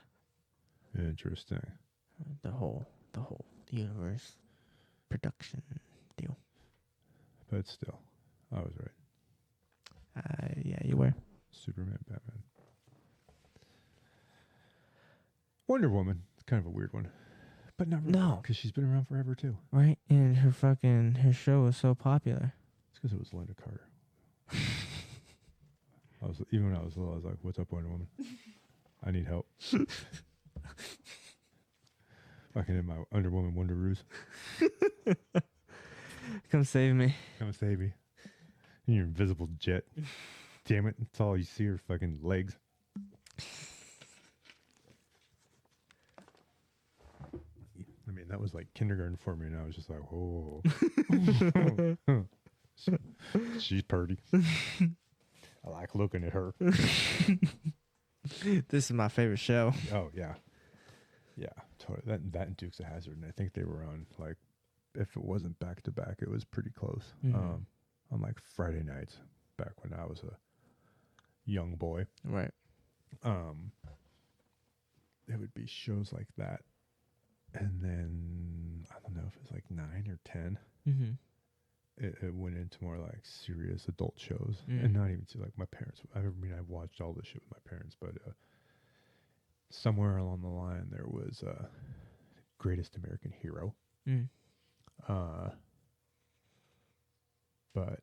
Interesting. the whole universe production deal. But still, I was right. Yeah, you were. Superman, Batman. Wonder Woman. It's kind of a weird one. But not really. No. Because she's been around forever, too. Right, and her show was so popular. It's because it was Linda Carter. Even when I was little, I was like, what's up, Wonder Woman? I need help. Fucking in my Wonder Woman Wonderoos. Come save me. Come save me. In your invisible jet. Damn it. That's all you see are fucking legs. I mean, that was like kindergarten for me, and I was just like, whoa. She's pretty. I like looking at her. This is my favorite show. Oh, yeah. Yeah, totally. That and Dukes of Hazzard, and I think they were on, like, if it wasn't back to back, it was pretty close. Mhm. On like Friday nights, back when I was a young boy. Right. It would be shows like that, and then I don't know if it was like 9 or 10. Mm-hmm. It went into more like serious adult shows, Mm. and not even to like my parents. I mean, I watched all this shit with my parents, but somewhere along the line there was Greatest American Hero. Mm. But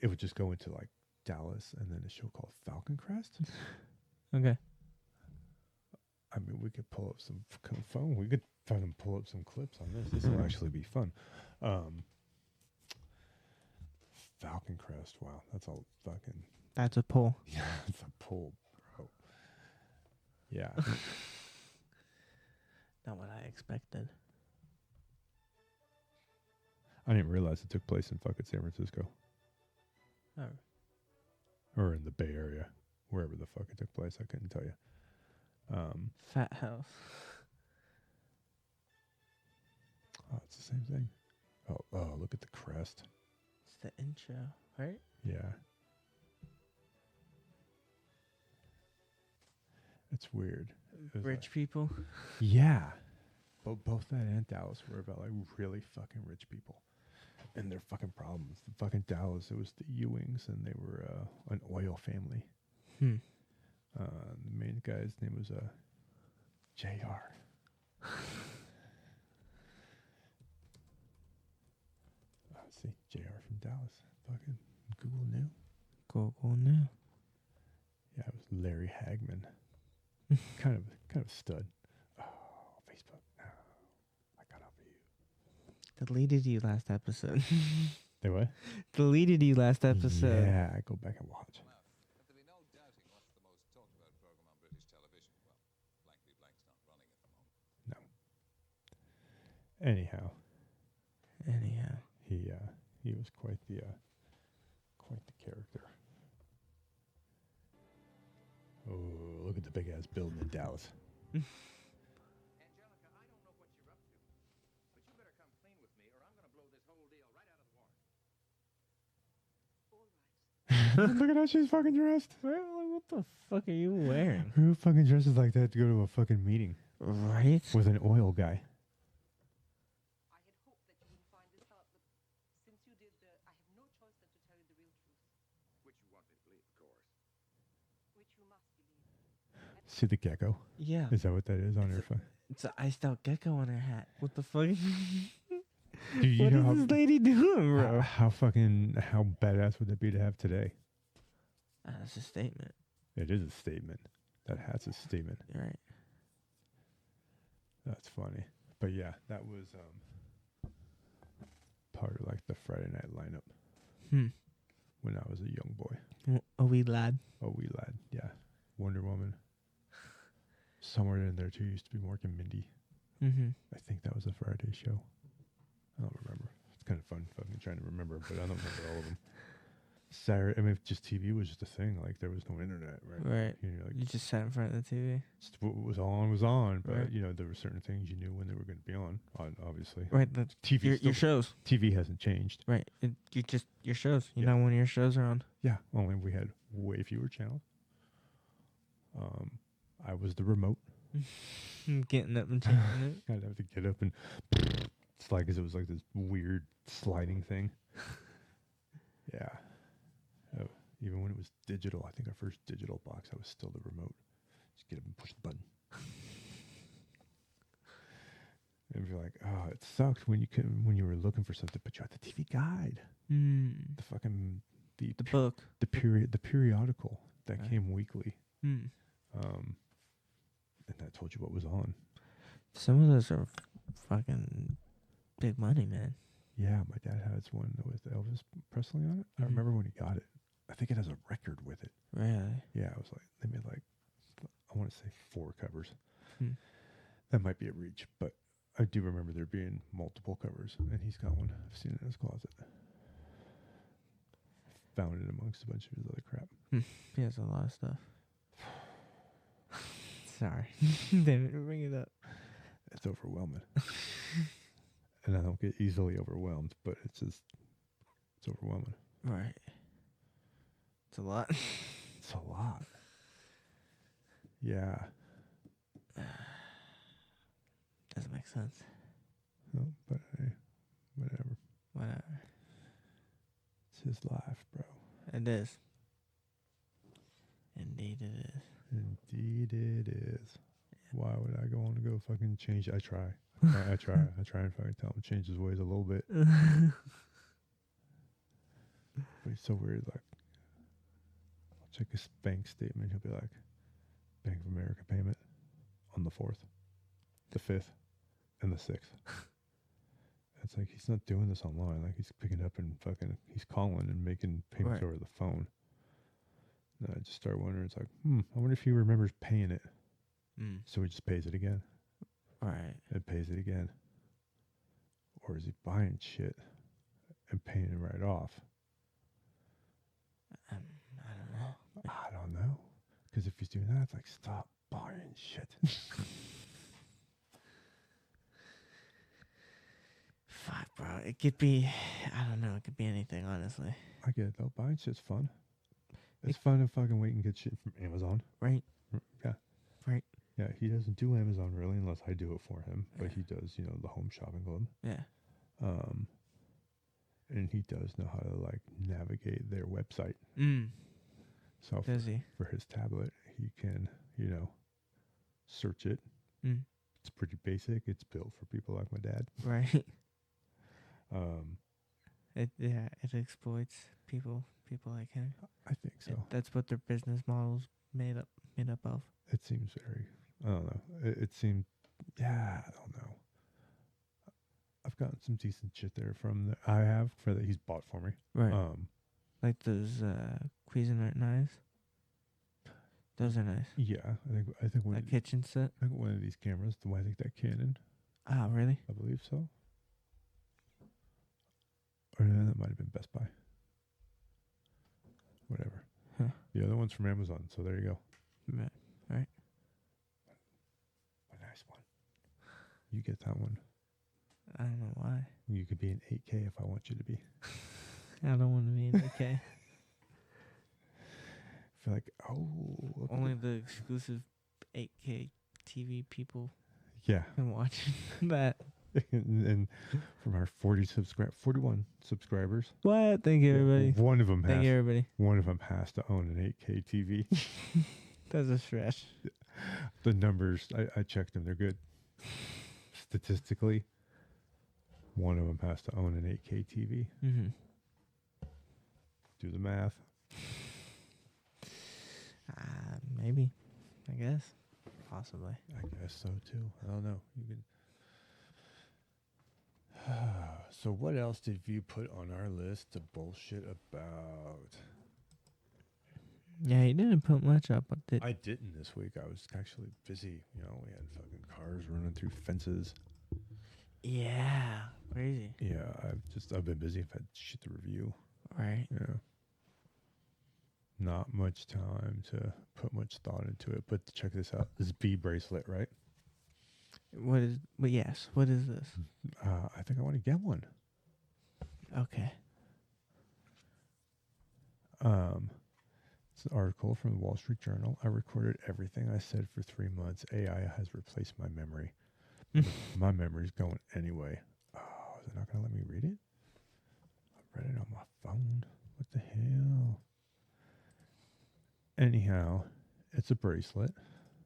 it would just go into like Dallas, and then a show called Falcon Crest. Okay. I mean, we could pull up some phone. We could fucking pull up some clips on this. This will actually be fun. Falcon Crest. Wow, that's all fucking. That's a pull. Yeah, it's a pull, bro. Yeah. Not what I expected. I didn't realize it took place in fucking San Francisco. Oh. Or in the Bay Area. Wherever the fuck it took place, I couldn't tell you. Fat House. Oh, it's the same thing. Oh, look at the crest. It's the intro, right? Yeah. It's weird. It was Rich people. yeah. Both that and Dallas were about like really fucking rich people and their fucking problems. The fucking Dallas, it was the Ewings, and they were an oil family. Hmm. The main guy's name was JR. See, JR from Dallas. Fucking Google knew. Google knew. Yeah, it was Larry Hagman. kind of stud. Oh, Facebook. No, I got off of you. Deleted you last episode. They what? Deleted you last episode. Yeah, I go back and watch. Let there be no doubting what's the most talked about program on British television. Well, Blankly Blank's not running at the moment. No. Anyhow, Anyhow. he was quite the character. Oh, look at the big ass building in Dallas. Angelica, I don't know what you're up to, but you better come clean with me or I'm going Look at how she's fucking dressed. What the fuck are you wearing? Who fucking dresses like that to go to a fucking meeting Right? with an oil guy? I had hoped that you wouldn't find this out, but since you did, I have no choice than to tell you the real truth, Which you want me to believe, of course. which you must believe. See the gecko? Yeah. Is that what that is on her phone? It's an iced out gecko on her hat. What the fuck? Do you What know is this lady doing, bro? how badass would that be to have today? That's a statement. It is a statement. That hat's a statement. You're right. That's funny. But yeah, that was part of like the Friday night lineup when I was a young boy. A wee lad. A wee lad. Yeah. Wonder Woman. Somewhere in there too used to be Mork and Mindy. Mm-hmm. I think that was a Friday show. I don't remember. It's kind of fun fucking trying to remember, but I don't remember all of them. Saturday, I mean, if just TV was just a thing, like there was no internet, right? Right. You know, like You just sat in front of the TV. just what was on, but Right. you know, there were certain things you knew when they were going to be on, obviously. Right. The TV your shows. TV hasn't changed. Right. Your shows. You Yeah. know when your shows are on. Yeah, only we had way fewer channels. I was the remote. Getting up and changing it. I'd have to get up and slide because it was like this weird sliding thing. Yeah. Oh, even when it was digital, I think our first digital box, I was still the remote. Just get up and push the button. And you're like, oh, it sucked when you were looking for something, but you had the TV guide, the fucking The book. the periodical that Right. came weekly, Mm. and that told you what was on. Some of those are fucking big money, man. Yeah, my dad has one with Elvis Presley on it. I Mhm. remember when he got it. I think it has a record with it. Really? Yeah, it was like they made like I want to say 4 covers. Hmm. That might be a reach, but I do remember there being multiple covers, and he's got one. I've seen it in his closet. Found it amongst a bunch of his other crap. He has a lot of stuff. Sorry. Didn't bring it up. It's overwhelming. And I don't get easily overwhelmed, but it's overwhelming. Right. It's a lot. It's a lot. Yeah. Doesn't make sense. No, but hey, whatever. Whatever. It's his life, bro. It is. Indeed it is. Indeed it is. Why would I go on to go fucking change? I try. I try and fucking tell him to change his ways a little bit. But he's so weird. Like, I'll check his bank statement. He'll be like, Bank of America payment on the 4th, the 5th, and the 6th. It's like he's not doing this online. Like he's picking up and fucking, he's calling and making payments Right. over the phone. And I just start wondering. It's like, I wonder if he remembers paying it. So he just pays it again. Right. And pays it again. Or is he buying shit and paying it right off? I don't know. I don't know. Because if he's doing that, it's like, stop buying shit. Fuck, bro. It could be, I don't know. It could be anything, honestly. I get it, though. Buying shit's fun. It's fun to fucking wait and get shit from Amazon. Right? Yeah. Right. Yeah, he doesn't do Amazon really unless I do it for him. But he does, the Home Shopping Club. Yeah. And he does know how to, like, navigate their website. So Does he? for his tablet, he can, search it. It's pretty basic. It's built for people like my dad. Right. It exploits people like him. I think so. That's what their business model's made up of. It seems very, I don't know. It seemed, I don't know. I've gotten some decent shit there that he's bought for me. Right. Like those Cuisinart knives. Those are nice. Yeah, I think That kitchen set. I think one of these cameras, I think that Canon, Ah, really? I believe so. Or no, that might have been Best Buy. Whatever. Huh. The other one's from Amazon, so there you go. Right. A nice one. You get that one. I don't know why. You could be in 8K if I want you to be. I don't want to be in 8K. feel like, oh, look at Only the exclusive 8K TV people yeah. can watch that. And from our 41 subscribers, What? Thank you, everybody. one of them Thank you, has everybody. to own an 8K TV. That's a stretch. The numbers, I checked them; they're good. Statistically, one of them has to own an 8K TV. Mm-hmm. Do the math. Maybe. I guess. Possibly. I guess so too. I don't know. You can. So what else did you put on our list to bullshit about? Yeah, you didn't put much up, but did I didn't this week. I was actually busy. You know, we had fucking cars running through fences. yeah, crazy. Yeah, I've been busy. I've had shit to review. Right. Yeah. Not much time to put much thought into it. But check this out. This B bracelet, right? What is? But yes. What is this? I think I want to get one. Okay. It's an article from the Wall Street Journal. I recorded everything I said for 3 months. AI has replaced my memory. My memory's going anyway. Oh, is it not going to let me read it? I read it on my phone. What the hell? Anyhow, it's a bracelet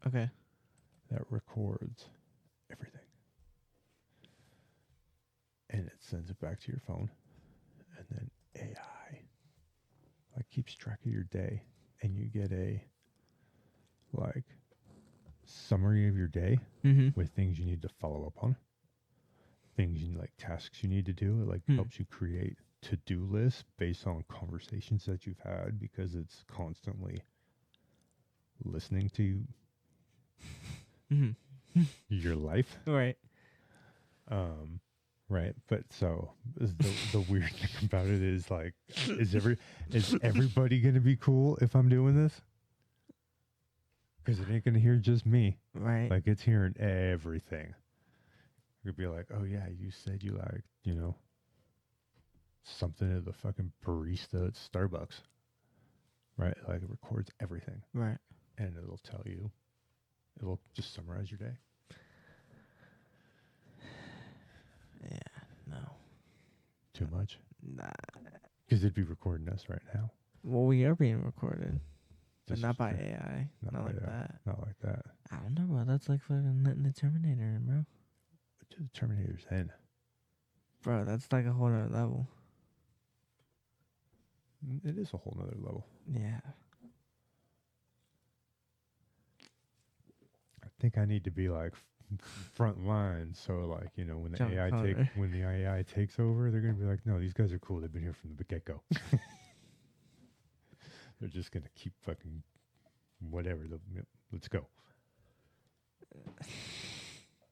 Okay. that records everything. And it sends it back to your phone. And then AI keeps track of your day. And you get a summary of your day Mm-hmm. with things you need to follow up on. Things you tasks you need to do. It helps you create to-do lists based on conversations that you've had because it's constantly listening to Mm-hmm. your life. Right. Right. But so the weird thing about it is is everybody gonna be cool if I'm doing this? Because it ain't gonna hear just me. Right. It's hearing everything. It could be like, oh yeah, you said you something at the fucking barista at Starbucks. Right? It records everything. Right. And it'll tell you. It'll just summarize your day. Yeah. No. Too much? Nah. Because it'd be recording us right now. Well, we are being recorded, but This not is by true. AI. Not like that. Not like that. I don't know, bro. That's like fucking letting the Terminator in, bro. To the Terminator's end. Bro, that's like a whole other level. It is a whole nother level. Yeah. I think I need to be front line. So when Jump the counter. when the AI takes over, they're gonna be like, no, these guys are cool. They've been here from the get go. They're just gonna keep fucking whatever. Let's go.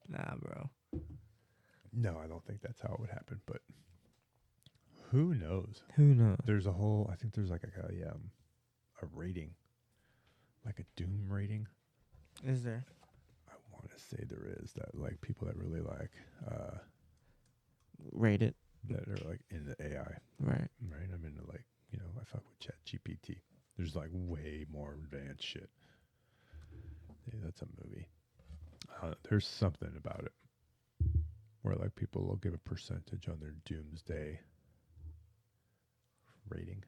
Nah, bro. No, I don't think that's how it would happen. But who knows? Who knows? There's a whole. I think there's a rating, like a Doom rating. Is there? I want to say there is that people that really Rate it. that are into AI. Right. Right, I'm into I fuck with Chat GPT. There's way more advanced shit. Yeah, that's a movie. There's something about it where people will give a percentage on their doomsday rating.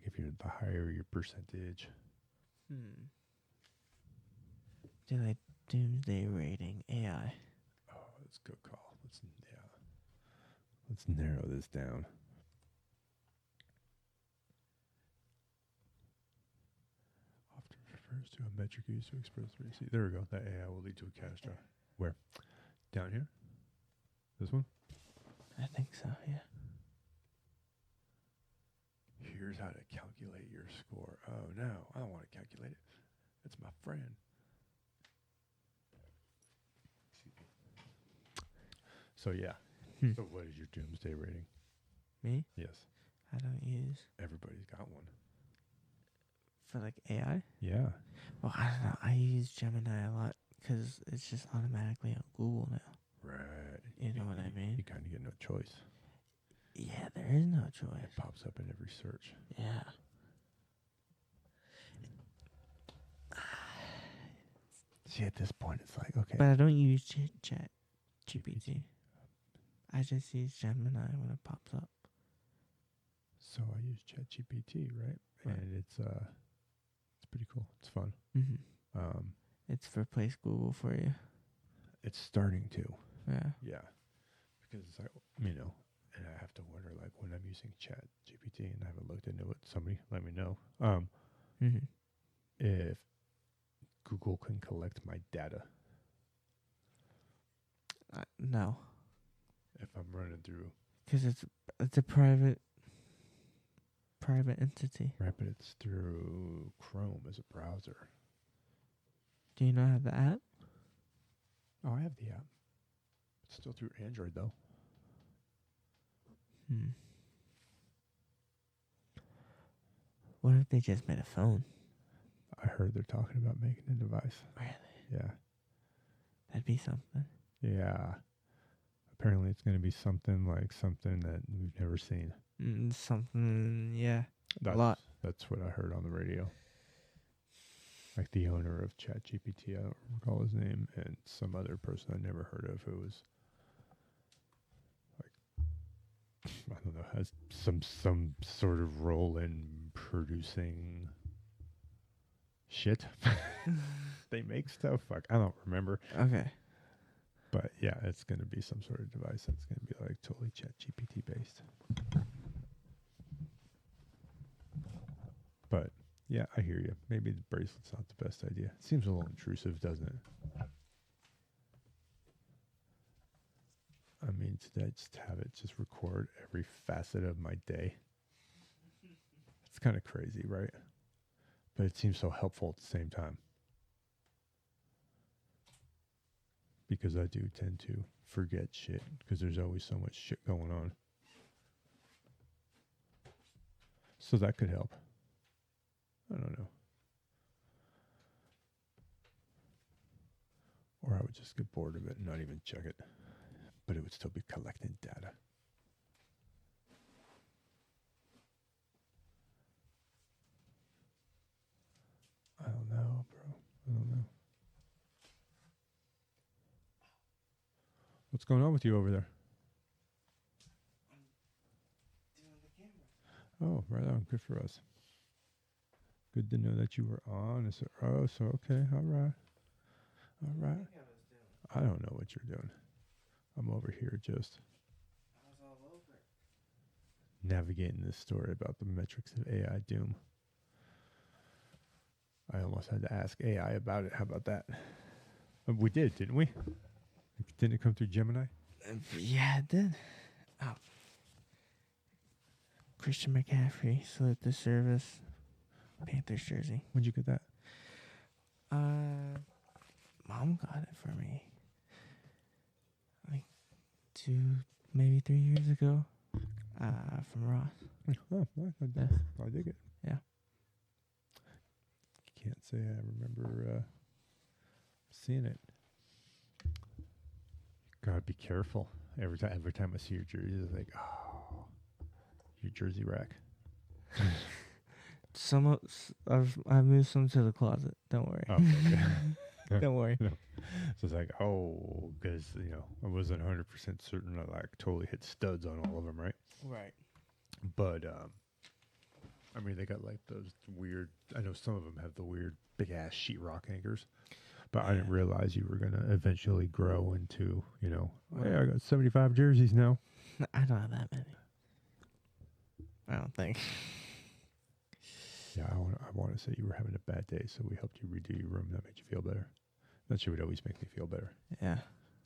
If you're the higher your percentage. Daylight Doomsday rating AI. Oh, that's a good call. Let's narrow this down. Often refers to a metric used to express receipt. There we go. That AI will lead to a catastrophe. Where? Down here? This one? I think so, yeah. Here's how to calculate your score. Oh, no. I don't want to calculate it. It's my friend. So, yeah. So, what is your doomsday rating? Me? Yes. I don't use Everybody's got one. for AI. Yeah. Well, I don't know. I use Gemini a lot because it's just automatically on Google now. Right. You know what I mean? You kind of get no choice. Yeah, there is no It choice. pops up in every search. Yeah. See, at this point, it's like, okay. But I don't use Chat GPT. I just use Gemini when it pops up. So I use ChatGPT, right? Right. And it's pretty cool. It's fun. Mm-hmm. It's replaced Google for you. It's starting to. Yeah. Yeah. Because it's like, you know, and I have to wonder, like, when I'm using ChatGPT and I haven't looked into it, somebody let me know. Mm-hmm. If Google can collect my data, No, if I'm running through, because it's a private entity. right, but it's through Chrome as a browser. Do you not have the app? Oh, I have the app. It's still through Android, though. What if they just made a phone? I heard they're talking about making a device. Really? Yeah. That'd be something. Yeah. Apparently it's going to be something that we've never seen. Something, yeah. That's, a lot. That's what I heard on the radio. Like the owner of ChatGPT, I don't recall his name, and some other person I never heard of who was like, I don't know, has some sort of role in producing shit. They make stuff. Like, I don't remember. Okay. But yeah, it's going to be some sort of device that's going to be like totally ChatGPT based. But yeah, I hear you. Maybe the bracelet's not the best idea. It seems a little intrusive, doesn't it? I mean, to just have it just record every facet of my day. It's kind of crazy, right? But it seems so helpful at the same time. Because I do tend to forget shit because there's always so much shit going on. So that could help. I don't know. Or I would just get bored of it and not even check it. But it would still be collecting data. I don't know, bro. I don't know. What's going on with you over there? Oh, right on. Good for us. Good to know that you were on. So okay. All right. All right. I don't know what you're doing. I'm over here just navigating this story about the metrics of AI doom. I almost had to ask AI about it. How about that? We did, didn't we? Didn't it come through Gemini? Yeah, it did. Oh. Christian McCaffrey, salute the service. Panthers jersey. When'd you get that? Mom got it for me. Like 2, maybe 3 years ago. From Ross. Oh, I dig it. Yeah. Can't say I remember seeing it. Gotta be careful. Every time I see your jersey, it's like, oh, your jersey rack. I've moved some to the closet. Don't worry. Oh, okay. Don't worry. No. So it's like, oh, because I wasn't 100% certain I like totally hit studs on all of them, right? Right. But I mean, they got like those weird. I know some of them have the weird big ass sheetrock anchors. But I didn't realize you were going to eventually grow into, hey, I got 75 jerseys now. I don't have that many. I don't think. Yeah, I want to say you were having a bad day, so we helped you redo your room. That made you feel better. That shit would always make me feel better. Yeah.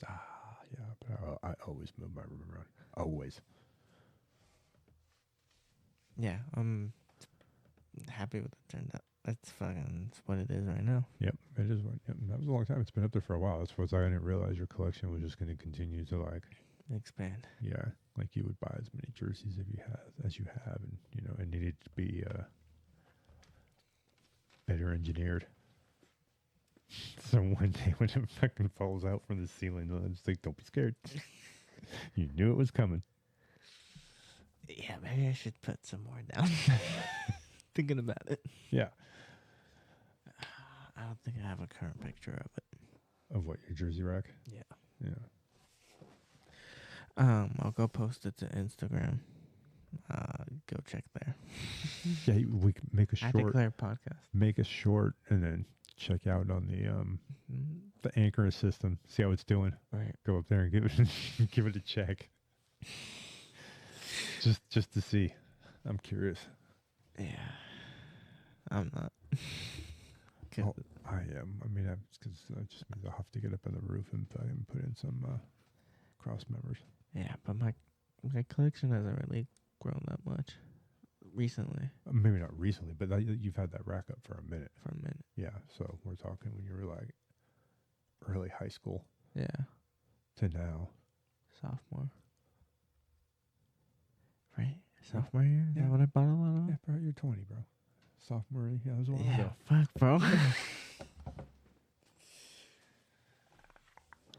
Yeah, but I always move my room around. Always. Yeah, I'm happy with it turned out. That's what it is right now. Yep, it is. Yep, that was a long time. It's been up there for a while. That's what I didn't realize your collection was just going to continue to expand. Yeah, like you would buy as many jerseys as you have, and it needed to be better engineered. So one day when it fucking falls out from the ceiling, I'm just like, don't be scared. You knew it was coming. Yeah, maybe I should put some more down. Thinking about it. Yeah. I don't think I have a current picture of it. Of what, your jersey rack? Yeah. Yeah. I'll go post it to Instagram. Go check there. Yeah, we can make a I short. declare podcast. Make a short and then check out on the Anchor system. See how it's doing. Right. Go up there and give it give it a check. Just to see. I'm curious. Yeah. I'm not. 'Cause Oh, I am. I mean, because that just means I'll have to get up on the roof and fucking put in some cross members. yeah, but my collection hasn't really grown that much recently. Maybe not recently, but you've had that rack up for a minute. For a minute. Yeah, so we're talking when you were like early high school Yeah. to now. Sophomore. Right? Sophomore year? Is Yeah. that what I bought a lot of? Yeah, bro, you're 20, bro. Sophomore, yeah, that was a while Yeah, ago. fuck, bro.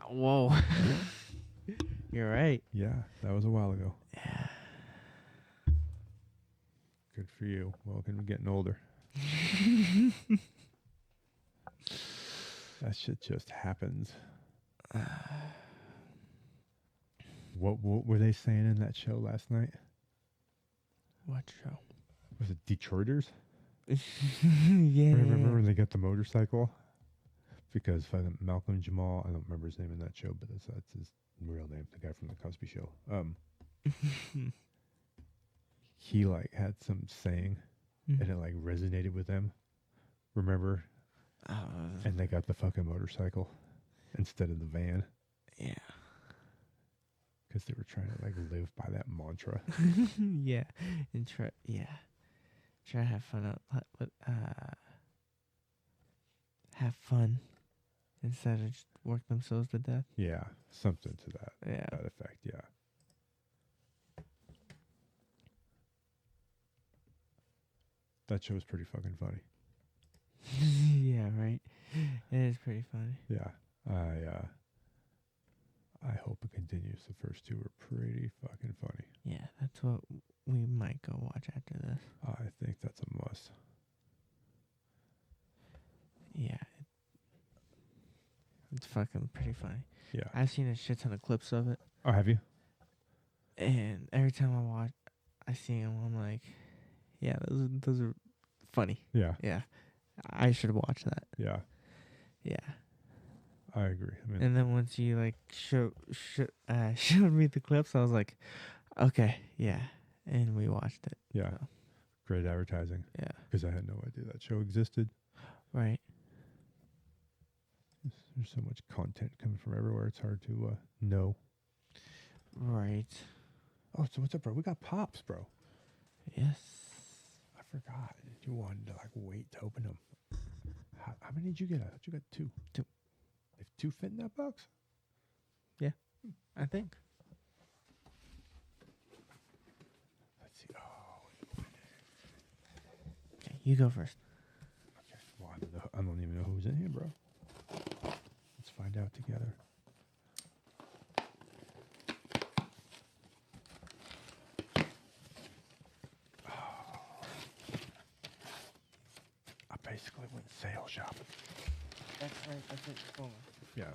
Whoa. You're right. Yeah, that was a while ago. Yeah. Good for you. Welcome to getting older. That shit just happens. What were they saying in that show last night? What show? Was it Detroiters? Yeah. Remember when they got the motorcycle? Because Malcolm Jamal, I don't remember his name in that show, but that's his real name, the guy from the Cosby Show. He like had some saying, and it like resonated with them. Remember? And they got the fucking motorcycle instead of the van Yeah. because they were trying to like live by that mantra. Yeah. And try to have fun out but have fun instead of just work themselves to death. Yeah, something to that Yeah. effect. Yeah. That show was pretty fucking funny. Yeah, right. It is pretty funny. Yeah, I hope it continues. The first two are pretty fucking funny. Yeah, that's what we might go watch after this. I think that's a must. Yeah. It's fucking pretty funny. Yeah. I've seen a shit ton of clips of it, Oh, have you? and every time I see them, I'm like, yeah, those are funny. Yeah. Yeah. I should watch that. Yeah. Yeah. I agree. I mean, And then once you like showed me the clips, I was like, okay, yeah. And we watched it. yeah. So, Great advertising yeah. because I had no idea that show existed. Right. There's so much content coming from everywhere. It's hard to know. Right. Oh, so what's up, bro? We got pops, bro. Yes. I forgot. You wanted to like wait to open them. How many did you get? I thought you got two. Two. If two fit in that box? I think. Let's see. Oh, Okay, you go first. okay. Well, I don't even know who's in here, bro. Let's find out together. I basically went sale shopping. That's right. That's it. Cool. Yeah.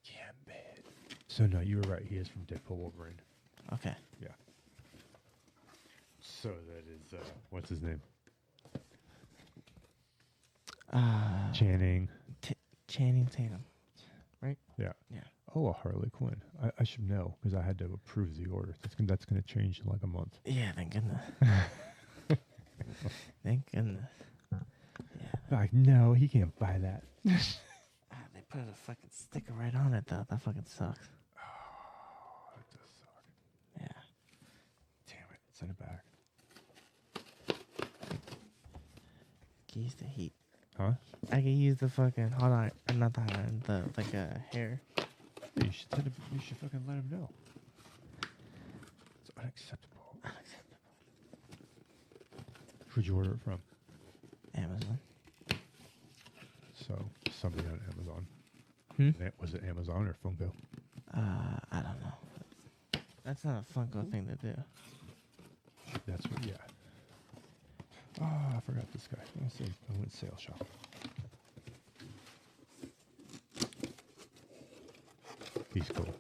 Gambit. So no, you were right. He is from Deadpool Wolverine. Okay. Yeah. So that is what's his name? Channing. Channing Tatum. Yeah. Yeah. Oh, a Harley Quinn. I should know because I had to approve the order. That's gonna change in like a month. Yeah. Thank goodness. Thank goodness. Yeah. Like, no, he can't buy that. They put a fucking sticker right on it though. That fucking sucks. Oh, that does suck. Yeah. Damn it. Send it back. Use the heat. Huh? I can use the fucking hot iron, not the hot iron, the like hair. Yeah, you should send him, you should fucking let him know. It's unacceptable. Unacceptable. Who'd you order it from? Amazon. So somebody on Amazon. Hmm? Was it Amazon or Funko? I don't know. That's not a Funko thing to do. That's what. Yeah. Oh, I forgot this guy. I went sale shop. He's cool.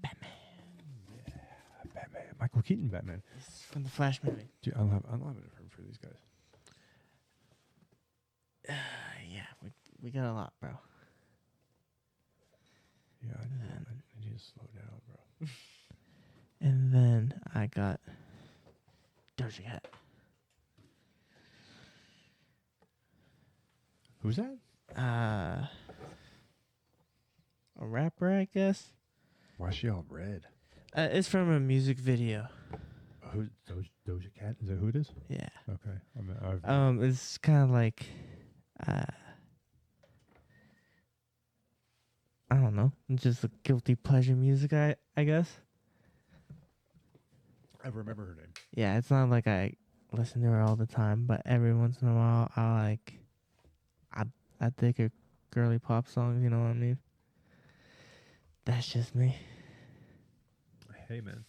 Batman. Yeah, Batman. Michael Keaton Batman. It's from the Flash movie. Dude, I'm having a room for these guys. Yeah, we got a lot, bro. Yeah, I need to slow down, bro. And then I got Doja Cat. Who's that? A rapper, I guess. Why is she all red? It's from a music video. Who Doja Cat? Is that who it is? Yeah. Okay. It's kind of like, I don't know, just a guilty pleasure music, I guess. I remember her name. Yeah, it's not like I listen to her all the time, but every once in a while, I dig her girly pop songs. You know what I mean? That's just me. Hey, man.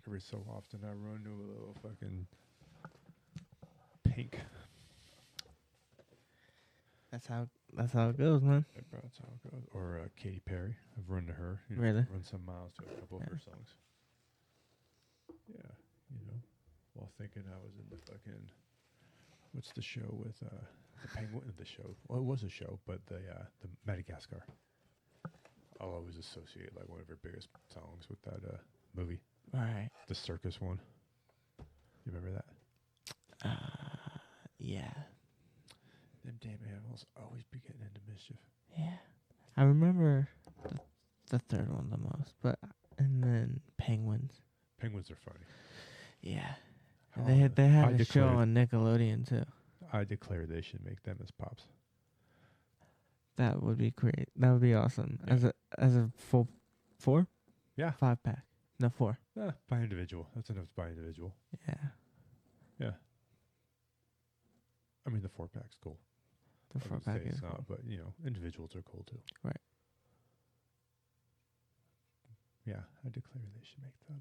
Every so often I run to a little fucking Pink. That's how it goes, man. That's how it goes. Or Katy Perry. I've run to her. Really? Run some miles to a couple of her songs. Yeah, while thinking I was in the fucking, what's the show with the penguin? The show. Well, it was a show, but the Madagascar. I'll always associate like one of her biggest songs with that movie. All right. The circus one. You remember that? Yeah. Them damn animals always be getting into mischief. Yeah. I remember the third one the most, and then penguins. Penguins are funny. Yeah. Oh, They had I a show declare- on Nickelodeon too. I declare they should make them as pops. That would be great. That would be awesome. Yeah. As a full 4? Yeah. 5-pack. No, 4. By individual. That's enough by individual. Yeah. Yeah. I mean, the 4-pack's cool. The I would 4-pack say is it's cool. not, but individuals are cool too. Right. Yeah, I declare they should make them.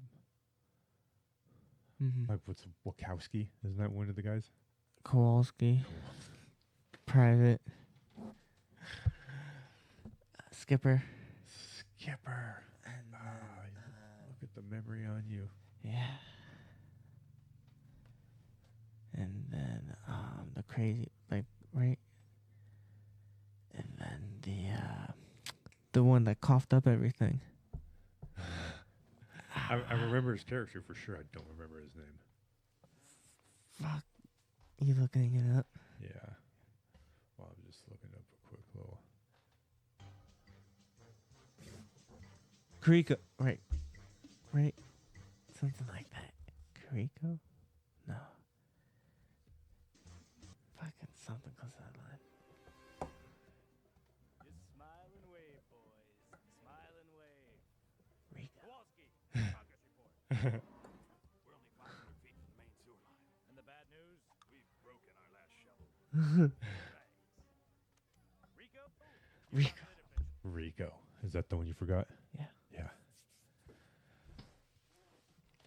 Mm-hmm. Like what's Wachowski? Isn't that one of the guys? Kowalski. Private. Skipper. Skipper. And Look at the memory on you. yeah. And then the crazy, like, right? And then the one that coughed up everything. I remember his character for sure. I don't remember his name. Fuck. You looking it up? Yeah. Well, I'm just looking up a quick little. Kriko. Right. Right. Something like that. Kriko? No. Fucking something close to that line. Just smile and wave, boys. Smile and wave. Rika. Kowalski, progress report. We're only 500 feet from the main sewer line. And the bad news? We've broken our last shovel. Right. Rico? Rico. Rico. Is that the one you forgot? Yeah. Yeah.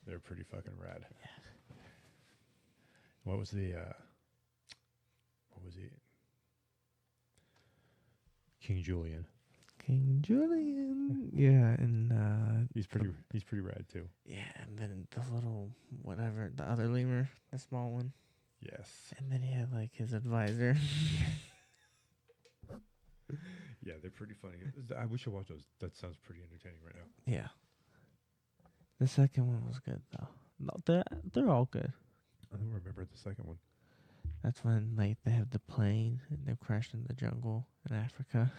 They're pretty fucking rad. Yeah. What was the what was he? King Julian. King Julian. Yeah, and He's pretty rad too. yeah, and then the little whatever, the other lemur, the small one. Yes. And then he had like his advisor. Yeah, they're pretty funny. I wish I watched those. That sounds pretty entertaining right now. Yeah. The second one was good though. No, they're all good. I don't remember the second one. That's when like they have the plane and they're crashed in the jungle in Africa.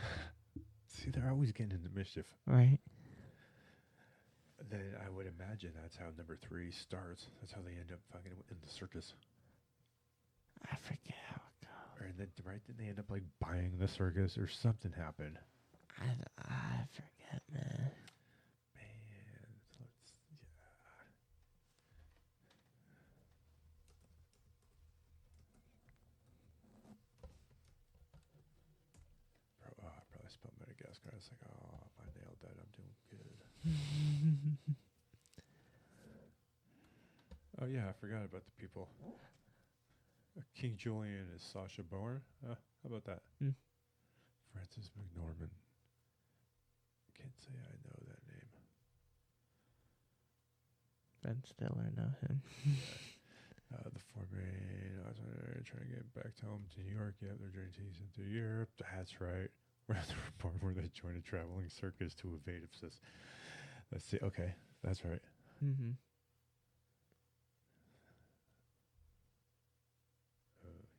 See, they're always getting into mischief. Right? Then I would imagine that's how number 3 starts. That's how they end up fucking in the circus. I forget how it goes. Or then, right? Then they end up like buying the circus or something happened. I forget, man. Man, let's Bro, I probably NASCAR. It's like, oh, if I nailed that, I'm doing good. Oh yeah, I forgot about the people. King Julian is Sasha Bowen. How about that? Mm. Francis McNorman. Can't say I know that name. Ben Stiller, know him. The four main. I was trying to get back home to New York. Yep, they're joining season to Europe. That's right. We're at the report where they join a traveling circus to evade obsess. Let's see. Okay, that's right. Mm-hmm.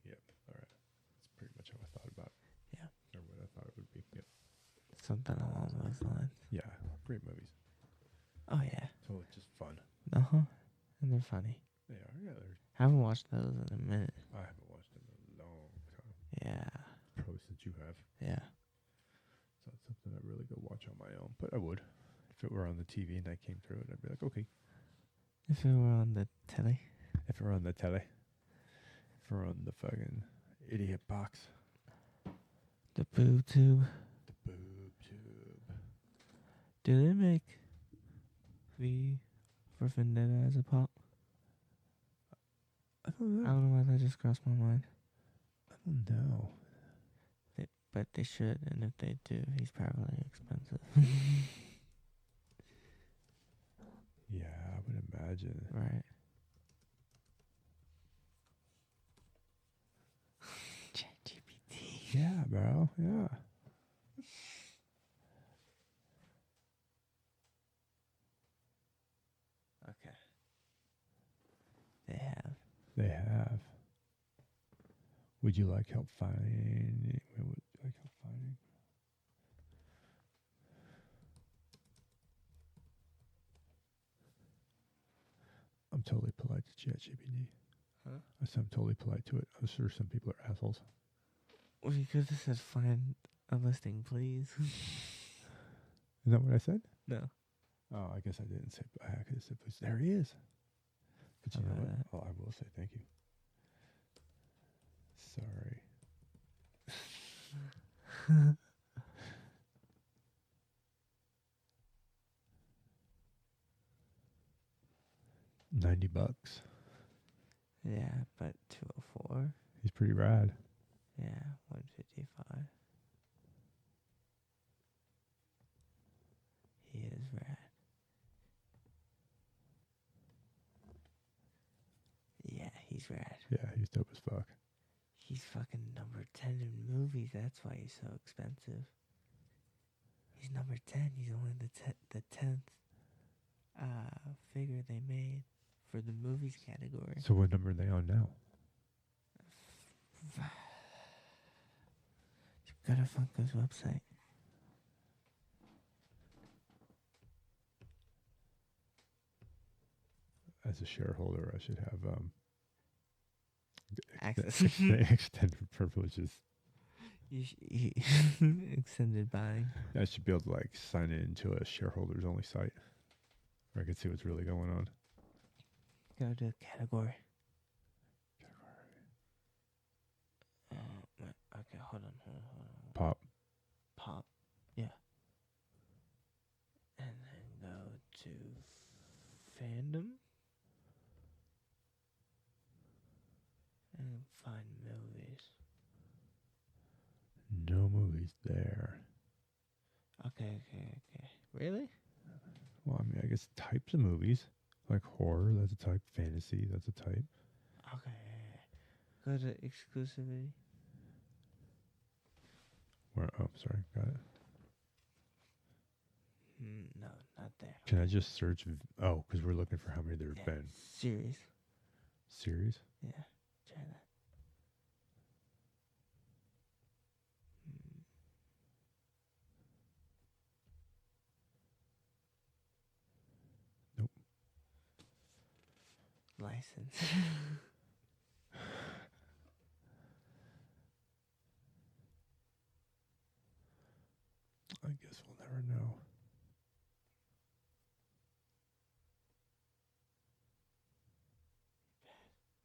Yep. All right. That's pretty much how I thought about it. Yeah. Or what I thought it would be. Yep. Something along those lines. Yeah. Great movies. Oh, yeah. So it's just fun. Uh-huh. And they're funny. They are. Yeah. I haven't watched those in a minute. I haven't watched them in a long time. Yeah. Probably since you have. Yeah. It's not something I really go watch on my own, but I would. If it were on the TV and I came through it, I'd be like, okay. If it were on the telly. If it were on the telly. If it were on the fucking idiot box. The boob tube. The boob tube. Do they make V for Vendetta as a pop? I don't I don't know why that just crossed my mind. I don't know. But they should, and if they do, he's probably expensive. Yeah, I would imagine. Right. ChatGPT. Yeah, bro. Yeah. Okay. They have. They have. Would you like help finding? Would you like help finding? I'm totally polite to ChatGPT. Huh? I said I'm totally polite to it. I'm sure some people are assholes. Well, you could have said find a listing, please. Is that what I said? No. Oh, I guess I didn't say. I could have said, please. There he is. But you How know about what? that? Oh, I will say thank you. Sorry. $90. Yeah, but 204. He's pretty rad. Yeah, 155. He is rad. Yeah, he's rad. Yeah, he's dope as fuck. He's fucking number 10 in movies. That's why he's so expensive. He's number 10. He's only the 10th figure they made for the movies category. So what number are they on now? You gotta Funko's website. As a shareholder, I should have Access. extended privileges. You extended buying. I should be able to like sign it into a shareholders only site where I can see what's really going on. Go to category. Okay, hold on. Pop. Pop. Yeah. And then go to fandom. And find movies. No movies there. Okay. Really? Well, I mean, I guess types of movies. Like horror, that's a type. Fantasy, that's a type. Okay. Go to exclusivity. Where? Oh, sorry. Got it. No, not there. Can I just search? Oh, because we're looking for how many there have been. Series. Series? Yeah. Try that. Nope. License. I guess we'll never know.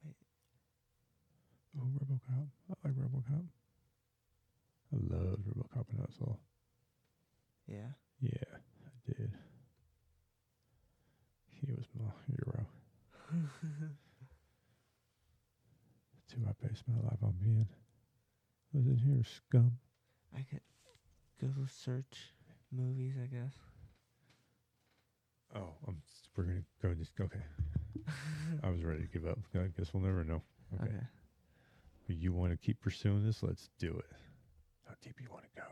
Wait. Oh, RoboCop. I like RoboCop. I love RoboCop and Hustle. Yeah. Yeah, I did. He was my hero. That's who I base my life on being. Was in here, scum. I could go search movies, I guess. Oh, we're gonna go. Just okay. I was ready to give up. I guess we'll never know. Okay. But you want to keep pursuing this? Let's do it. How deep you want to go?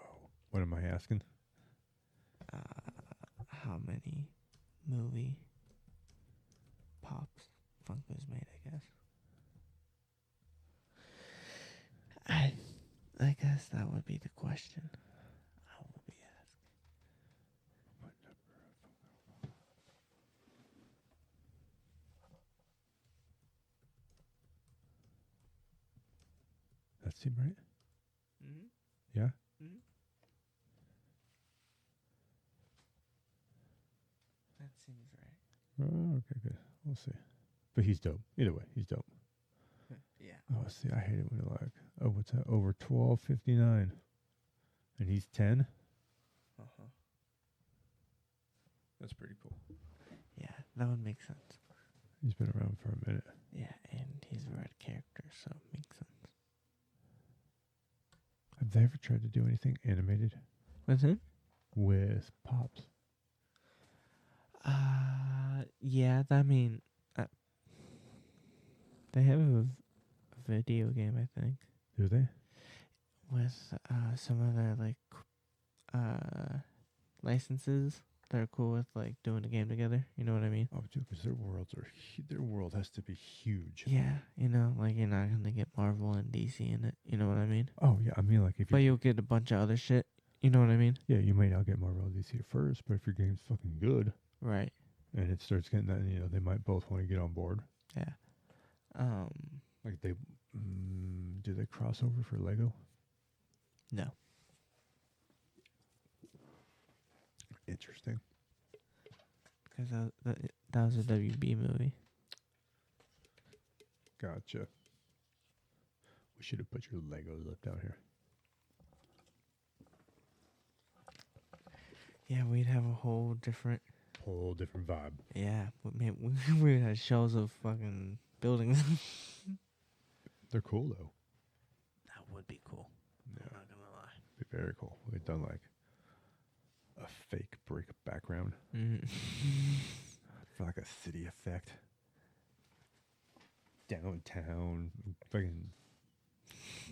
What am I asking? How many movie pops Funk was made, I guess. I guess that would be the question I will be asking. What number of that seem right? Mm-hmm. Yeah? Mm-hmm. That seems right. Oh, okay, good. We'll see. But he's dope. Either way, he's dope. Yeah. Oh, see, I hate it when they're like, oh, what's that? Over 12.59. And he's 10? Uh-huh. That's pretty cool. Yeah, that would make sense. He's been around for a minute. Yeah, and he's a red character, so it makes sense. Have they ever tried to do anything animated What's it? with Pops? Yeah, I mean, they have a video game, I think, Do they? with some of their like licenses that are cool with like doing a game together. You know what I mean? Oh, dude, because their worlds are their world has to be huge. Yeah, you know, like you're not gonna get Marvel and DC in it. You know what I mean? Oh yeah, I mean like if But you you'll get a bunch of other shit. You know what I mean? yeah, you may not get Marvel DC at first, but if your game's fucking good Right. and it starts getting that, you know, they might both want to get on board. Yeah. Like they do they cross over for Lego? No. Interesting. Because that was a WB movie. Gotcha. We should have put your Legos up down here. Yeah, we'd have a whole different. Whole different vibe. Yeah, we would have shells of fucking buildings. They're cool though. That would be cool. Yeah. I'm not gonna lie. Be very cool. We've done like a fake brick background for like a city effect. Downtown, fucking,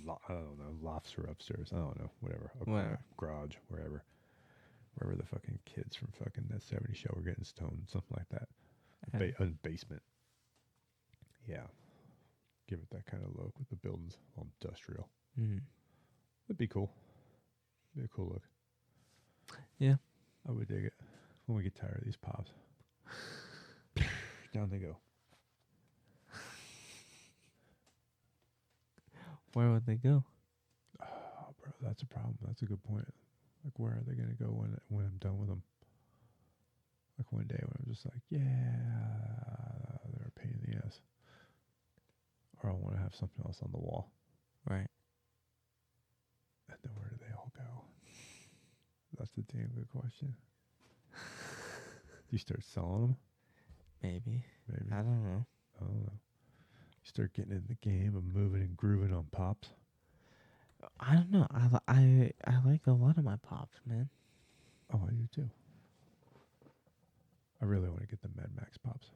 I don't know, lofts or upstairs. I don't know, whatever. Whatever. Garage, wherever the fucking kids from fucking that 70s show were getting stoned, something like that. A basement. Yeah. Give it that kind of look with the buildings all industrial. Mm-hmm. It'd be cool. Be a cool look. Yeah. I would dig it. When we get tired of these pops. Down they go. Where would they go? Oh, bro, that's a problem. That's a good point. Like, where are they going to go when I'm done with them? Like, one day when I'm just like, yeah, they're a pain in the ass. Or I want to have something else on the wall. Right. And then where do they all go? That's a damn good question. Do you start selling them? Maybe. Maybe. I don't know. I don't know. You start getting in the game of moving and grooving on pops. I don't know. I like a lot of my pops, man. Oh, I do too. I really want to get the Mad Max pops.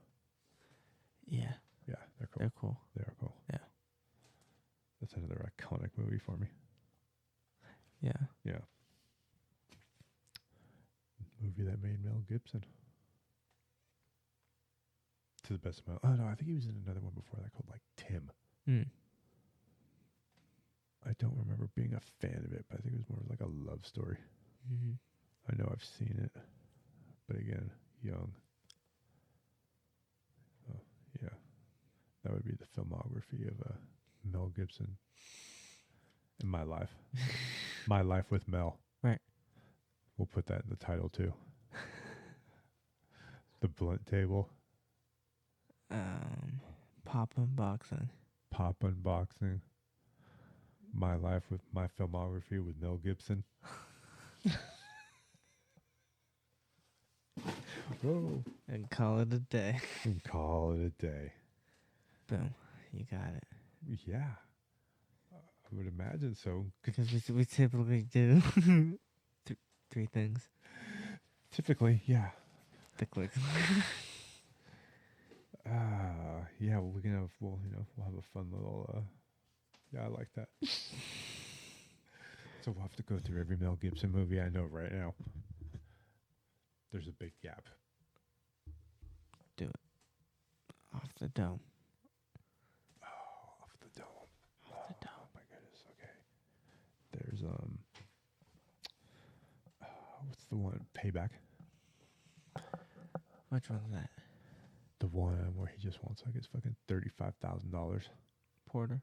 Yeah. Yeah, they're cool. They're cool. They are cool. Yeah. That's another iconic movie for me. Yeah. Yeah. Movie that made Mel Gibson. To the best of my... Oh, no, I think he was in another one before that called, like, Tim. Mm. I don't remember being a fan of it, but I think it was more like a love story. Mm-hmm. I know I've seen it, but again, young. Oh, yeah. That would be the filmography of Mel Gibson in my life. My Life with Mel. Right. We'll put that in the title, too. The Blunt Table. Pop unboxing. Pop Unboxing. My Life with My Filmography with Mel Gibson. Oh, And call it a day. and call it a day. Boom. You got it. Yeah, I would imagine so. Because we typically do three things. Typically, yeah. The clicks. Yeah. Well, we'll have a fun little. Yeah, I like that. So we'll have to go through every Mel Gibson movie I know right now. There's a big gap. Do it. Off the dome. Oh, off the dome. Off the dome. Oh my goodness. Okay. There's what's the one? Payback. Which one's that? The one where he just wants like his fucking $35,000. Porter.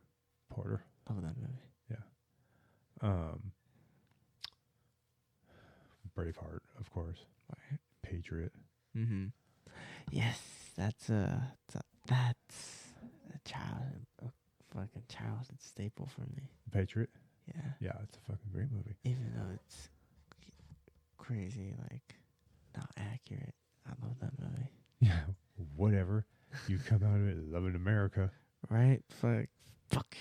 Porter. Love that movie. Braveheart, of course. Right. Patriot. Mm-hmm. Yes, that's a fucking childhood staple for me. Patriot. Yeah. Yeah, it's a fucking great movie. Even though it's crazy, like not accurate, I love that movie. Yeah, whatever. You come out of it loving America. Right? Fuck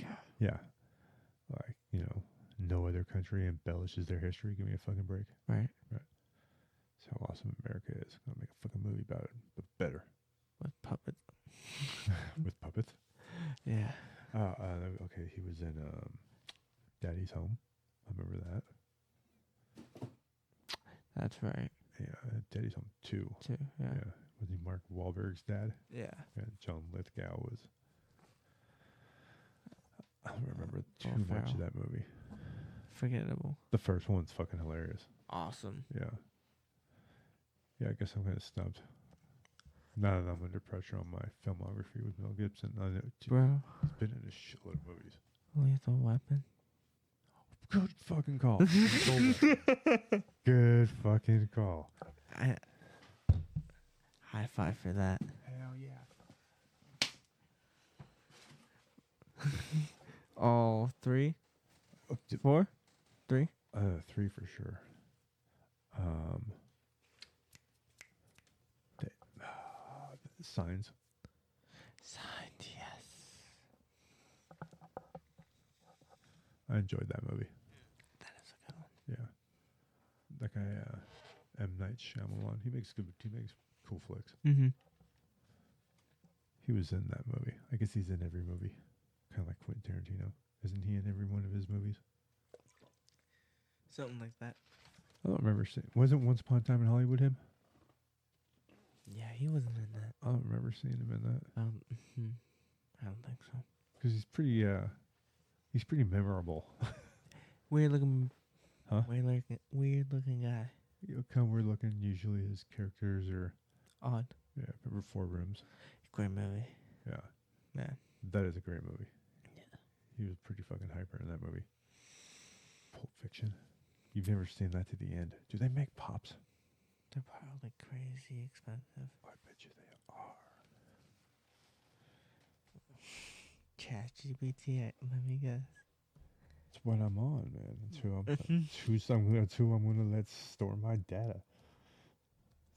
yeah. Yeah. Like, no other country embellishes their history. Give me a fucking break. Right. That's how awesome America is. I'll make a fucking movie about it, but better. With puppets. With puppets. Yeah. Okay, he was in Daddy's Home. I remember that. That's right. Yeah, Daddy's Home 2. Too. Yeah. Yeah. Was he Mark Wahlberg's dad? Yeah. Yeah, John Lithgow was. I don't remember too Will much of Ferrell. that movie. Forgettable. The first one's fucking hilarious. Awesome. Yeah. Yeah, I guess I'm kind of snubbed. Now that I'm under pressure on my filmography with Mel Gibson, I know Bro. he's been in a shitload of movies. Lethal Weapon. Good fucking call. Good fucking call. High five for that. Hell yeah. All three? Oh, 4? 3? 3 for sure. Signs. Signed, yes. I enjoyed that movie. That is a good one. Yeah. That guy, M. Night Shyamalan, he makes cool flicks. Mm-hmm. He was in that movie. I guess he's in every movie. Kind of like Quentin Tarantino. Isn't he in every one of his movies? Something like that. I don't remember seeing. Wasn't Once Upon a Time in Hollywood him? Yeah, he wasn't in that. I don't remember seeing him in that. I don't think so. Because he's pretty memorable. Weird looking. Huh? Weird looking guy. Kind of weird looking. Usually his characters are, Odd. yeah, remember Four Rooms? Great movie. Yeah. Man. That is a great movie. Yeah. He was pretty fucking hyper in that movie. Pulp Fiction. You've never seen that to the end. Do they make pops? They're probably crazy expensive. I bet you they are. ChatGPT, let me guess. That's what I'm on, man. That's who I'm gonna let store my data.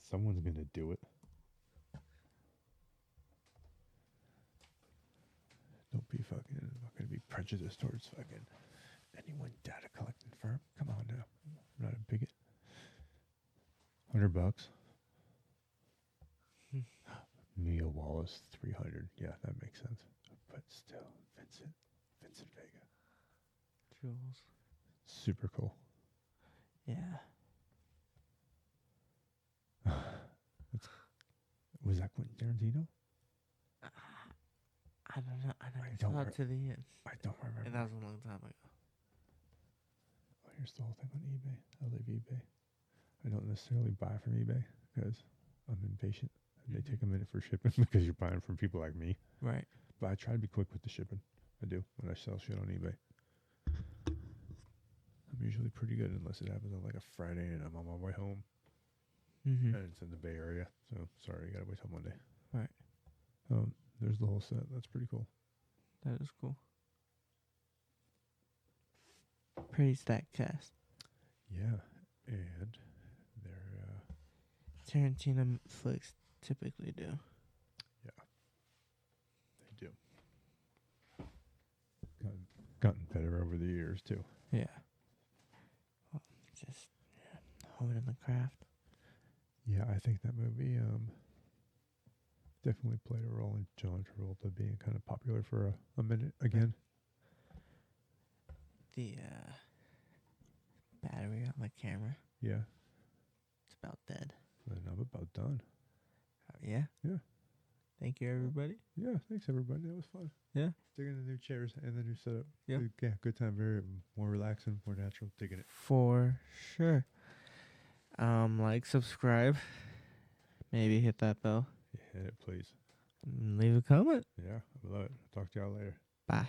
Someone's gonna do it. Don't be fucking. I'm not gonna be prejudiced towards fucking anyone data collecting firm. Come on now. I'm not a bigot. $100. Mia Wallace, 300. Yeah, that makes sense. But still, Vincent Vega. Jules. Super cool. Yeah. Was that Quentin Tarantino? I don't know. I never don't saw re- it to the end. I don't remember. And that was a long time ago. Oh, here's the whole thing on eBay. I love eBay. I don't necessarily buy from eBay because I'm impatient. And they take a minute for shipping because you're buying from people like me. Right. But I try to be quick with the shipping. I do when I sell shit on eBay. I'm usually pretty good unless it happens on like a Friday and I'm on my way home Mm-hmm. and it's in the Bay Area. So sorry, you gotta wait till Monday. Right. There's the whole set. That's pretty cool. That is cool. Pretty stacked cast. Yeah, and they're Tarantino flicks typically do. They do. Gotten better over the years too. Yeah. Well, just honing the craft. Yeah, I think that movie definitely played a role in John Travolta being kind of popular for a minute again. The battery on the camera. Yeah, It's about dead. and I'm about done. Yeah. Yeah. Thank you, everybody. Yeah, thanks everybody. That was fun. Yeah. Digging the new chairs and the new setup. Yeah. Yeah, good time. Very more relaxing, more natural. Digging it. For sure. Like, subscribe. Maybe hit that bell. Yeah, hit it, please. Leave a comment. Yeah, I love it. Talk to y'all later. Bye.